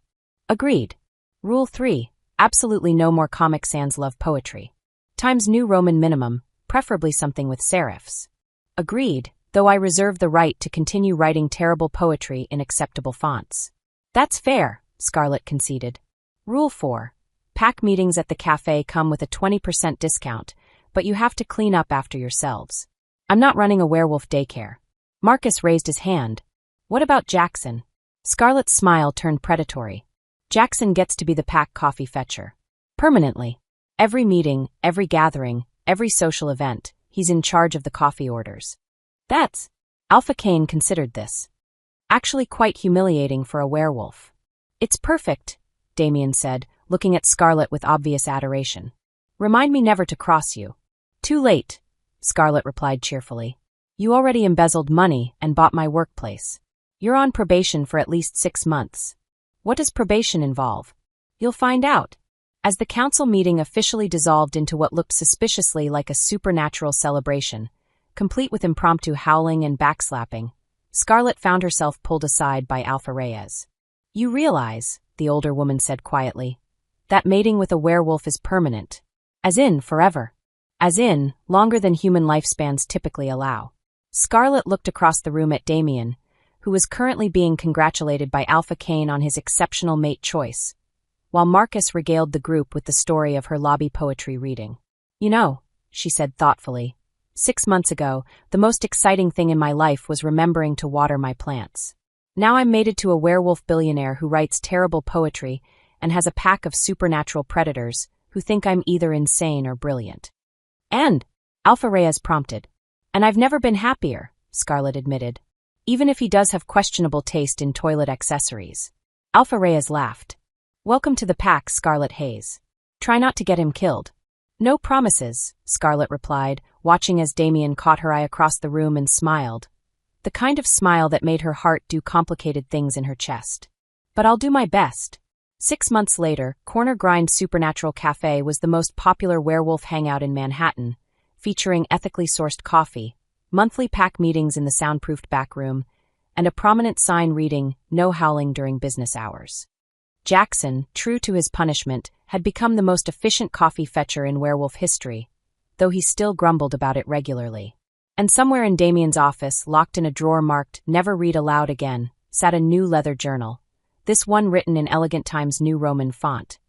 Agreed. Rule 3, absolutely no more Comic Sans love poetry. Times New Roman minimum, preferably something with serifs. Agreed, though I reserve the right to continue writing terrible poetry in acceptable fonts. That's fair, Scarlett conceded. Rule 4, pack meetings at the cafe come with a 20% discount, but you have to clean up after yourselves. I'm not running a werewolf daycare. Marcus raised his hand. What about Jackson? Scarlett's smile turned predatory. Jackson gets to be the pack coffee fetcher. Permanently. Every meeting, every gathering, every social event, he's in charge of the coffee orders. That's, Alpha Kane considered this, actually quite humiliating for a werewolf. It's perfect, Damien said, looking at Scarlet with obvious adoration. Remind me never to cross you. Too late, Scarlet replied cheerfully. You already embezzled money and bought my workplace. You're on probation for at least 6 months. What does probation involve? You'll find out. As the council meeting officially dissolved into what looked suspiciously like a supernatural celebration, complete with impromptu howling and backslapping, Scarlet found herself pulled aside by Alpha Reyes. You realize, the older woman said quietly, that mating with a werewolf is permanent. As in, forever. As in, longer than human lifespans typically allow. Scarlet looked across the room at Damien, who was currently being congratulated by Alpha Kane on his exceptional mate choice, while Marcus regaled the group with the story of her lobby poetry reading. You know, she said thoughtfully, 6 months ago, the most exciting thing in my life was remembering to water my plants. Now I'm mated to a werewolf billionaire who writes terrible poetry and has a pack of supernatural predators who think I'm either insane or brilliant. And, Alpha Reyes prompted. And I've never been happier, Scarlet admitted. Even if he does have questionable taste in toilet accessories. Alpha Reyes laughed. Welcome to the pack, Scarlet Hayes. Try not to get him killed. No promises, Scarlet replied, watching as Damien caught her eye across the room and smiled. The kind of smile that made her heart do complicated things in her chest. But I'll do my best. 6 months later, Corner Grind Supernatural Cafe was the most popular werewolf hangout in Manhattan, featuring ethically sourced coffee, monthly pack meetings in the soundproofed back room, and a prominent sign reading, "No howling during business hours." Jackson, true to his punishment, had become the most efficient coffee fetcher in werewolf history, though he still grumbled about it regularly. And somewhere in Damien's office, locked in a drawer marked, "Never read aloud again," sat a new leather journal, this one written in elegant Times New Roman font,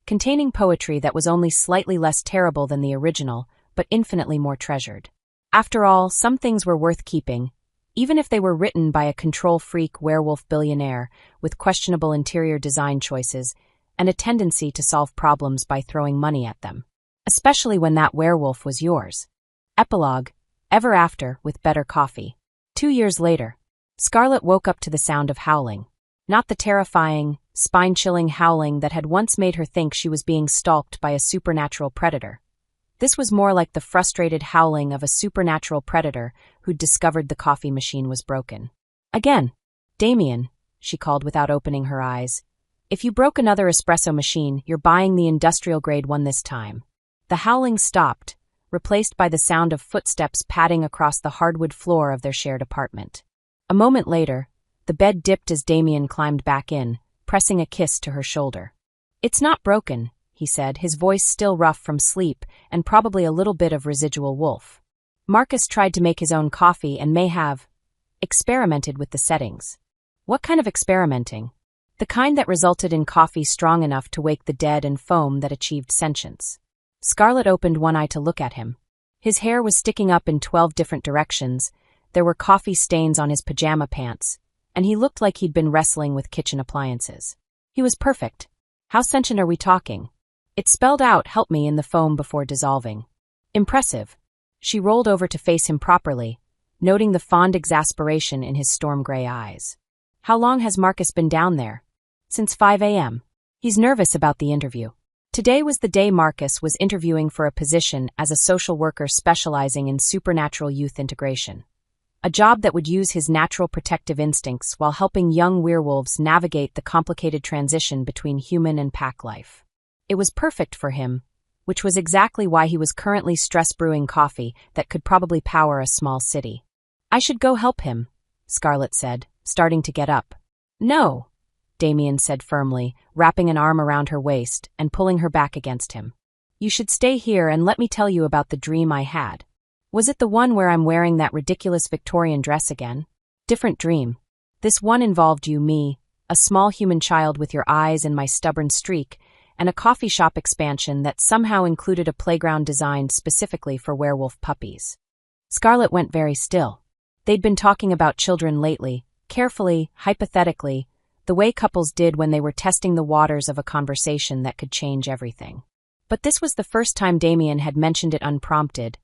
containing poetry that was only slightly less terrible than the original, but infinitely more treasured. After all, some things were worth keeping, even if they were written by a control-freak werewolf billionaire with questionable interior design choices and a tendency to solve problems by throwing money at them. Especially when that werewolf was yours. Epilogue, ever after, with better coffee. 2 years later, Scarlet woke up to the sound of howling. Not the terrifying, spine-chilling howling that had once made her think she was being stalked by a supernatural predator. This was more like the frustrated howling of a supernatural predator who'd discovered the coffee machine was broken. Again. Damien, she called without opening her eyes. If you broke another espresso machine, you're buying the industrial-grade one this time. The howling stopped, replaced by the sound of footsteps padding across the hardwood floor of their shared apartment. A moment later, the bed dipped as Damien climbed back in, pressing a kiss to her shoulder. It's not broken, he said, his voice still rough from sleep and probably a little bit of residual wolf. Marcus tried to make his own coffee and may have experimented with the settings. What kind of experimenting? The kind that resulted in coffee strong enough to wake the dead and foam that achieved sentience. Scarlet opened one eye to look at him. His hair was sticking up in 12 different directions, there were coffee stains on his pajama pants, and he looked like he'd been wrestling with kitchen appliances. He was perfect. How sentient are we talking? It spelled out, "Help me," in the foam before dissolving. Impressive. She rolled over to face him properly, noting the fond exasperation in his storm-gray eyes. How long has Marcus been down there? Since 5 a.m. He's nervous about the interview. Today was the day Marcus was interviewing for a position as a social worker specializing in supernatural youth integration. A job that would use his natural protective instincts while helping young werewolves navigate the complicated transition between human and pack life. It was perfect for him, which was exactly why he was currently stress-brewing coffee that could probably power a small city. I should go help him, Scarlet said, starting to get up. No, Damien said firmly, wrapping an arm around her waist and pulling her back against him. You should stay here and let me tell you about the dream I had. Was it the one where I'm wearing that ridiculous Victorian dress again? Different dream. This one involved you, me, a small human child with your eyes and my stubborn streak, and a coffee shop expansion that somehow included a playground designed specifically for werewolf puppies. Scarlet went very still. They'd been talking about children lately, carefully, hypothetically, the way couples did when they were testing the waters of a conversation that could change everything. But this was the first time Damien had mentioned it unprompted,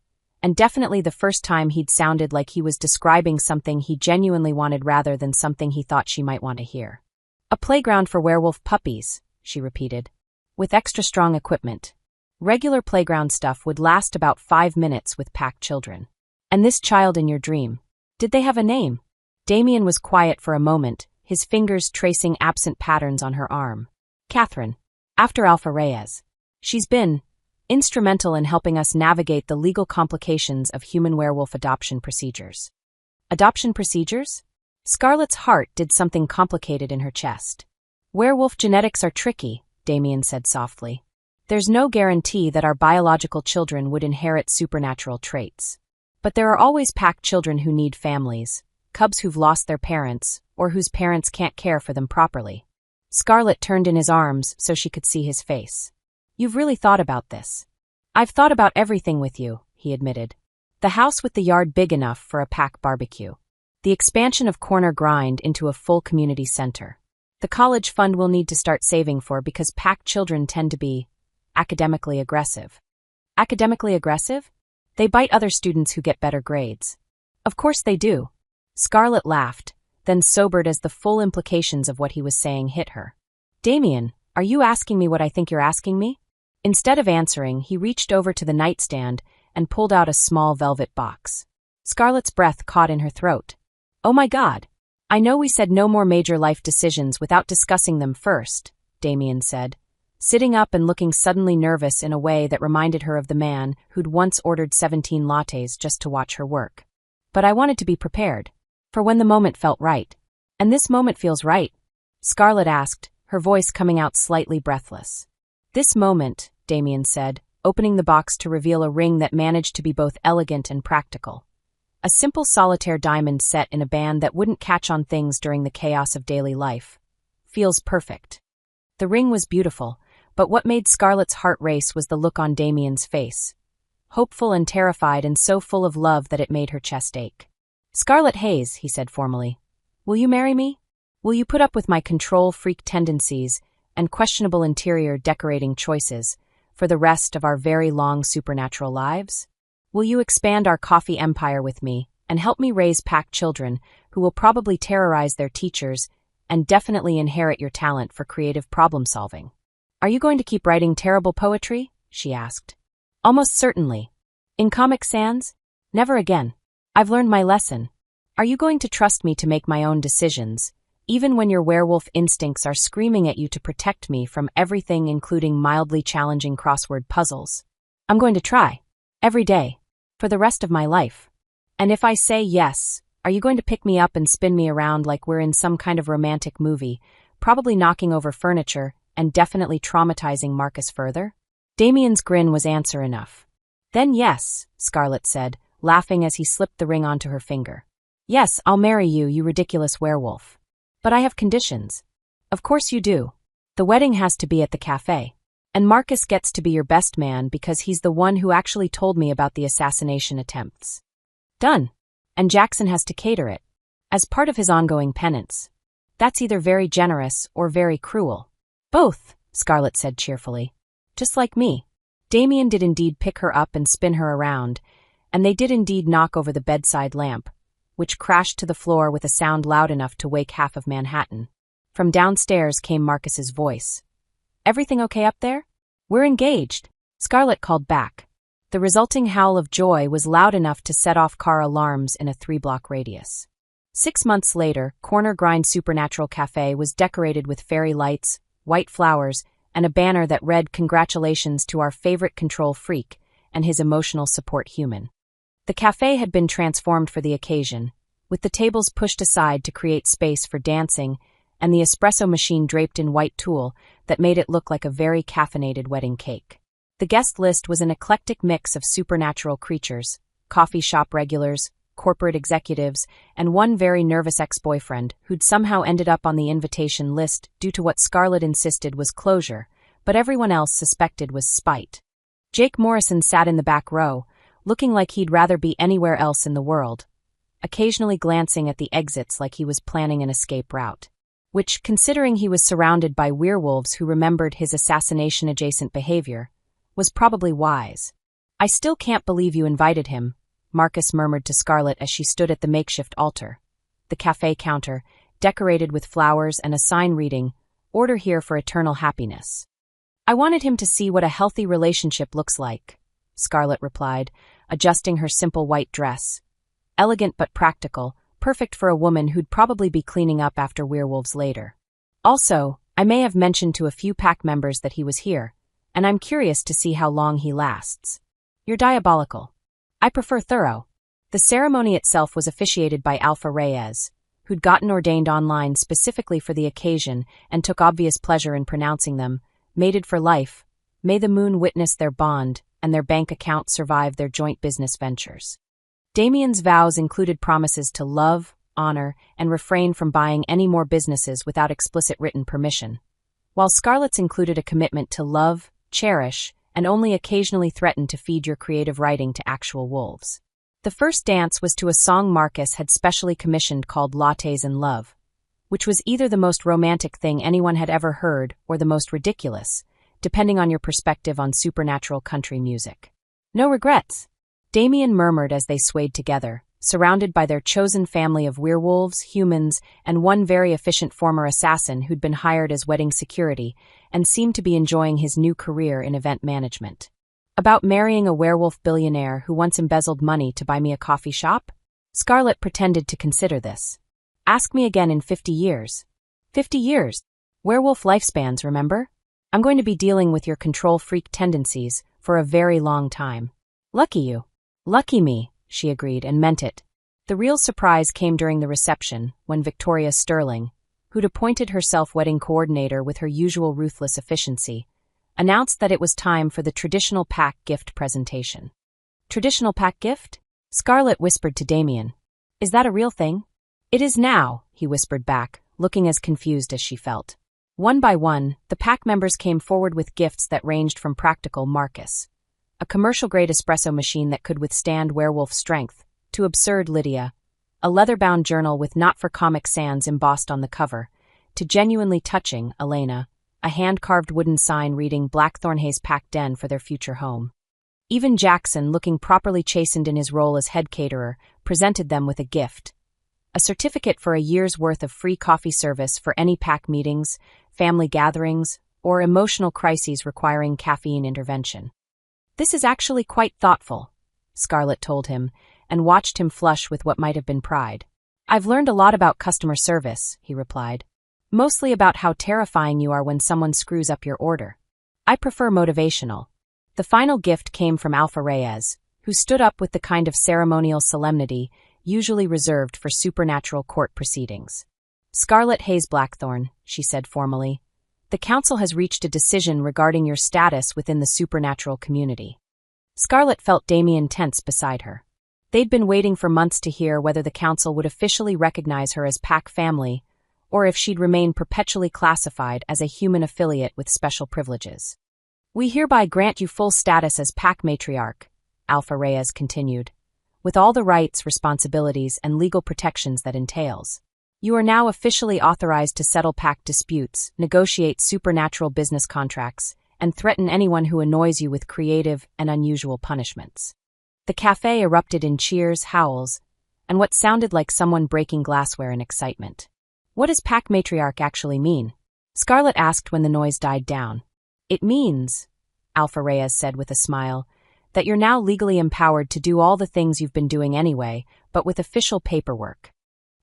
and definitely the first time he'd sounded like he was describing something he genuinely wanted rather than something he thought she might want to hear. A playground for werewolf puppies, she repeated. With extra strong equipment. Regular playground stuff would last about 5 minutes with packed children. And this child in your dream, did they have a name? Damien was quiet for a moment, his fingers tracing absent patterns on her arm. Catherine. After Alpha Reyes. She's been instrumental in helping us navigate the legal complications of human werewolf adoption procedures. Adoption procedures? Scarlett's heart did something complicated in her chest. Werewolf genetics are tricky, Damien said softly. There's no guarantee that our biological children would inherit supernatural traits. But there are always packed children who need families, cubs who've lost their parents, or whose parents can't care for them properly. Scarlett turned in his arms so she could see his face. You've really thought about this. I've thought about everything with you, he admitted. The house with the yard big enough for a pack barbecue. The expansion of Corner Grind into a full community center. The college fund we'll need to start saving for because packed children tend to be academically aggressive. Academically aggressive? They bite other students who get better grades. Of course they do. Scarlett laughed, then sobered as the full implications of what he was saying hit her. Damien, are you asking me what I think you're asking me? Instead of answering, he reached over to the nightstand and pulled out a small velvet box. Scarlett's breath caught in her throat. Oh my God. I know we said no more major life decisions without discussing them first, Damien said, sitting up and looking suddenly nervous in a way that reminded her of the man who'd once ordered 17 lattes just to watch her work. But I wanted to be prepared, for when the moment felt right. And this moment feels right, Scarlett asked, her voice coming out slightly breathless. This moment, Damien said, opening the box to reveal a ring that managed to be both elegant and practical. A simple solitaire diamond set in a band that wouldn't catch on things during the chaos of daily life. Feels perfect. The ring was beautiful, but what made Scarlett's heart race was the look on Damien's face. Hopeful and terrified and so full of love that it made her chest ache. Scarlett Hayes, he said formally. Will you marry me? Will you put up with my control freak tendencies and questionable interior decorating choices for the rest of our very long supernatural lives? Will you expand our coffee empire with me and help me raise packed children who will probably terrorize their teachers and definitely inherit your talent for creative problem solving? Are you going to keep writing terrible poetry? She asked. Almost certainly. In Comic Sans? Never again. I've learned my lesson. Are you going to trust me to make my own decisions, even when your werewolf instincts are screaming at you to protect me from everything including mildly challenging crossword puzzles? I'm going to try. Every day. For the rest of my life. And if I say yes, are you going to pick me up and spin me around like we're in some kind of romantic movie, probably knocking over furniture and definitely traumatizing Marcus further? Damien's grin was answer enough. Then yes, Scarlett said, laughing as he slipped the ring onto her finger. Yes, I'll marry you, you ridiculous werewolf. But I have conditions. Of course you do. The wedding has to be at the cafe. And Marcus gets to be your best man because he's the one who actually told me about the assassination attempts. Done. And Jackson has to cater it. As part of his ongoing penance. That's either very generous or very cruel. Both, Scarlett said cheerfully. Just like me. Damien did indeed pick her up and spin her around, and they did indeed knock over the bedside lamp, which crashed to the floor with a sound loud enough to wake half of Manhattan. From downstairs came Marcus's voice. Everything okay up there? We're engaged, Scarlett called back. The resulting howl of joy was loud enough to set off car alarms in a 3-block radius. 6 months later, Corner Grind Supernatural Cafe was decorated with fairy lights, white flowers, and a banner that read "Congratulations to our favorite control freak and his emotional support human." The cafe had been transformed for the occasion, with the tables pushed aside to create space for dancing and the espresso machine draped in white tulle that made it look like a very caffeinated wedding cake. The guest list was an eclectic mix of supernatural creatures, coffee shop regulars, corporate executives, and one very nervous ex-boyfriend who'd somehow ended up on the invitation list due to what Scarlett insisted was closure, but everyone else suspected was spite. Jake Morrison sat in the back row, looking like he'd rather be anywhere else in the world, occasionally glancing at the exits like he was planning an escape route. which, considering he was surrounded by werewolves who remembered his assassination-adjacent behavior, was probably wise. "I still can't believe you invited him," Marcus murmured to Scarlett as she stood at the makeshift altar, the cafe counter, decorated with flowers and a sign reading, "Order here for eternal happiness." "I wanted him to see what a healthy relationship looks like," Scarlett replied, adjusting her simple white dress. Elegant but practical, perfect for a woman who'd probably be cleaning up after werewolves later. "Also, I may have mentioned to a few pack members that he was here, and I'm curious to see how long he lasts." "You're diabolical." "I prefer thorough." The ceremony itself was officiated by Alpha Reyes, who'd gotten ordained online specifically for the occasion and took obvious pleasure in pronouncing them, mated for life, may the moon witness their bond, and their bank accounts survive their joint business ventures. Damien's vows included promises to love, honor, and refrain from buying any more businesses without explicit written permission, while Scarlett's included a commitment to love, cherish, and only occasionally threaten to feed your creative writing to actual wolves. The first dance was to a song Marcus had specially commissioned called Lattes in Love, which was either the most romantic thing anyone had ever heard or the most ridiculous, depending on your perspective on supernatural country music. "No regrets," Damien murmured as they swayed together, surrounded by their chosen family of werewolves, humans, and one very efficient former assassin who'd been hired as wedding security and seemed to be enjoying his new career in event management. "About marrying a werewolf billionaire who once embezzled money to buy me a coffee shop?" Scarlett pretended to consider this. "Ask me again in 50 years. 50 years? Werewolf lifespans, remember? I'm going to be dealing with your control freak tendencies for a very long time." "Lucky you." "Lucky me," she agreed and meant it. The real surprise came during the reception, when Victoria Sterling, who'd appointed herself wedding coordinator with her usual ruthless efficiency, announced that it was time for the traditional pack gift presentation. "Traditional pack gift?" Scarlett whispered to Damien. "Is that a real thing?" "It is now," he whispered back, looking as confused as she felt. One by one, the pack members came forward with gifts that ranged from practical Marcus, a commercial-grade espresso machine that could withstand werewolf strength, to absurd Lydia, a leather-bound journal with not-for-comic sans embossed on the cover, to genuinely touching Elena, a hand-carved wooden sign reading Blackthornhays Pack Den for their future home. Even Jackson, looking properly chastened in his role as head caterer, presented them with a gift. A certificate for a year's worth of free coffee service for any pack meetings, family gatherings, or emotional crises requiring caffeine intervention. "This is actually quite thoughtful," Scarlett told him, and watched him flush with what might have been pride. "I've learned a lot about customer service," he replied. "Mostly about how terrifying you are when someone screws up your order. I prefer motivational." The final gift came from Alpha Reyes, who stood up with the kind of ceremonial solemnity usually reserved for supernatural court proceedings. "Scarlett Hayes Blackthorn," she said formally, "the council has reached a decision regarding your status within the supernatural community." Scarlett felt Damien tense beside her. They'd been waiting for months to hear whether the council would officially recognize her as pack family, or if she'd remain perpetually classified as a human affiliate with special privileges. "We hereby grant you full status as pack matriarch," Alpha Reyes continued, "with all the rights, responsibilities, and legal protections that entails. You are now officially authorized to settle pack disputes, negotiate supernatural business contracts, and threaten anyone who annoys you with creative and unusual punishments." The cafe erupted in cheers, howls, and what sounded like someone breaking glassware in excitement. "What does pack matriarch actually mean?" Scarlett asked when the noise died down. "It means," Alpha Reyes said with a smile, "that you're now legally empowered to do all the things you've been doing anyway, but with official paperwork."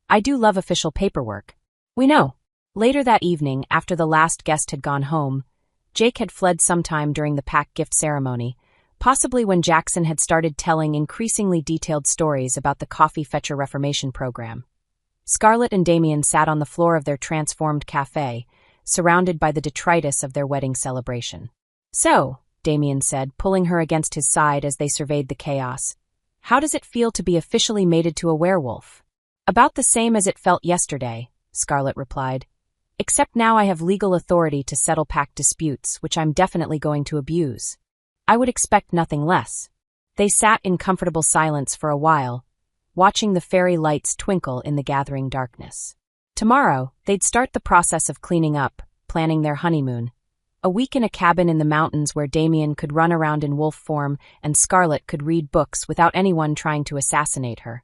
"I do love official paperwork." "We know." Later that evening, after the last guest had gone home, Jake had fled sometime during the pack gift ceremony, possibly when Jackson had started telling increasingly detailed stories about the Coffee Fetcher Reformation program. Scarlett and Damien sat on the floor of their transformed cafe, surrounded by the detritus of their wedding celebration. "So," Damien said, pulling her against his side as they surveyed the chaos, "how does it feel to be officially mated to a werewolf?" "About the same as it felt yesterday," Scarlett replied. "Except now I have legal authority to settle pack disputes, which I'm definitely going to abuse. I would expect nothing less." They sat in comfortable silence for a while, watching the fairy lights twinkle in the gathering darkness. Tomorrow, they'd start the process of cleaning up, planning their honeymoon. A week in a cabin in the mountains where Damien could run around in wolf form and Scarlet could read books without anyone trying to assassinate her,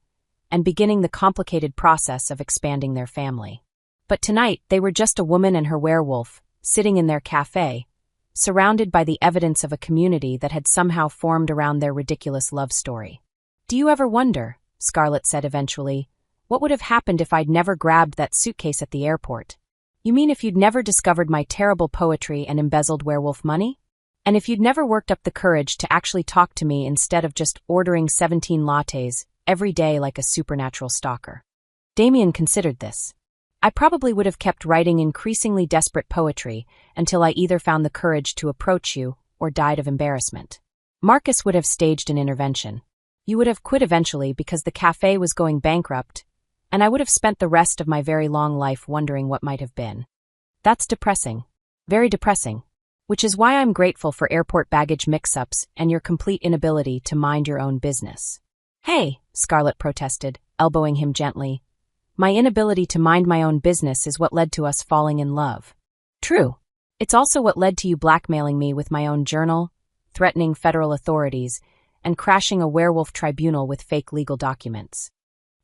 and beginning the complicated process of expanding their family. But tonight, they were just a woman and her werewolf, sitting in their cafe, surrounded by the evidence of a community that had somehow formed around their ridiculous love story. "Do you ever wonder," Scarlet said eventually, "what would have happened if I'd never grabbed that suitcase at the airport? You mean if you'd never discovered my terrible poetry and embezzled werewolf money? And if you'd never worked up the courage to actually talk to me instead of just ordering 17 lattes every day like a supernatural stalker?" Damien considered this. "I probably would have kept writing increasingly desperate poetry until I either found the courage to approach you or died of embarrassment. Marcus would have staged an intervention. You would have quit eventually because the cafe was going bankrupt, and I would have spent the rest of my very long life wondering what might have been. That's depressing. Very depressing. Which is why I'm grateful for airport baggage mix-ups and your complete inability to mind your own business." "Hey," Scarlet protested, elbowing him gently. "My inability to mind my own business is what led to us falling in love." "True. It's also what led to you blackmailing me with my own journal, threatening federal authorities, and crashing a werewolf tribunal with fake legal documents.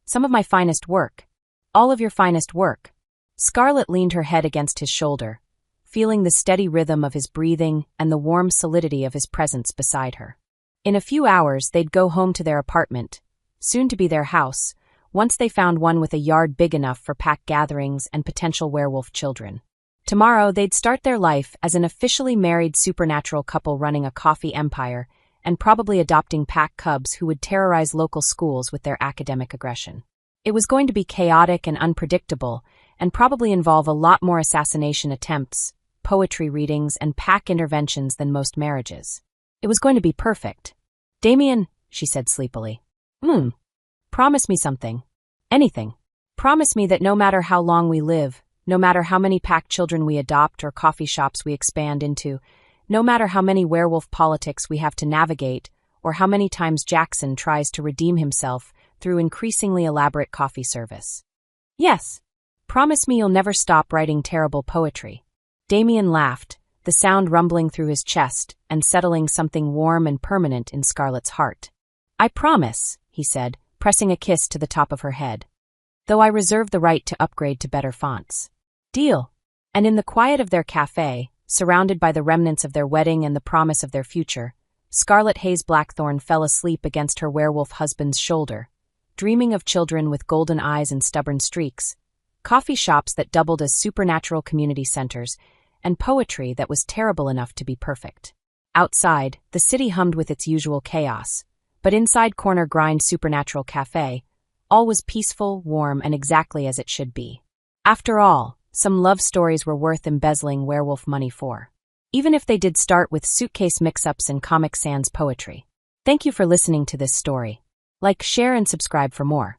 Some of my finest work. All of your finest work." Scarlet leaned her head against his shoulder, feeling the steady rhythm of his breathing and the warm solidity of his presence beside her. In a few hours, they'd go home to their apartment, soon to be their house, once they found one with a yard big enough for pack gatherings and potential werewolf children. Tomorrow, they'd start their life as an officially married supernatural couple running a coffee empire and probably adopting pack cubs who would terrorize local schools with their academic aggression. It was going to be chaotic and unpredictable, and probably involve a lot more assassination attempts, poetry readings, and pack interventions than most marriages. It was going to be perfect. "Damien," she said sleepily. Promise me something. Anything. Promise me that no matter how long we live, no matter how many pack children we adopt or coffee shops we expand into, no matter how many werewolf politics we have to navigate, or how many times Jackson tries to redeem himself through increasingly elaborate coffee service. Yes. Promise me you'll never stop writing terrible poetry." Damien laughed, the sound rumbling through his chest and settling something warm and permanent in Scarlet's heart. "I promise," he said, pressing a kiss to the top of her head. "Though I reserve the right to upgrade to better fonts." "Deal." And in the quiet of their cafe, surrounded by the remnants of their wedding and the promise of their future, Scarlet Hayes Blackthorn fell asleep against her werewolf husband's shoulder, dreaming of children with golden eyes and stubborn streaks, coffee shops that doubled as supernatural community centers, and poetry that was terrible enough to be perfect. Outside, the city hummed with its usual chaos, but inside Corner Grind Supernatural Cafe, all was peaceful, warm, and exactly as it should be. After all, some love stories were worth embezzling werewolf money for, even if they did start with suitcase mix-ups and Comic Sans poetry. Thank you for listening to this story. Like, share, and subscribe for more.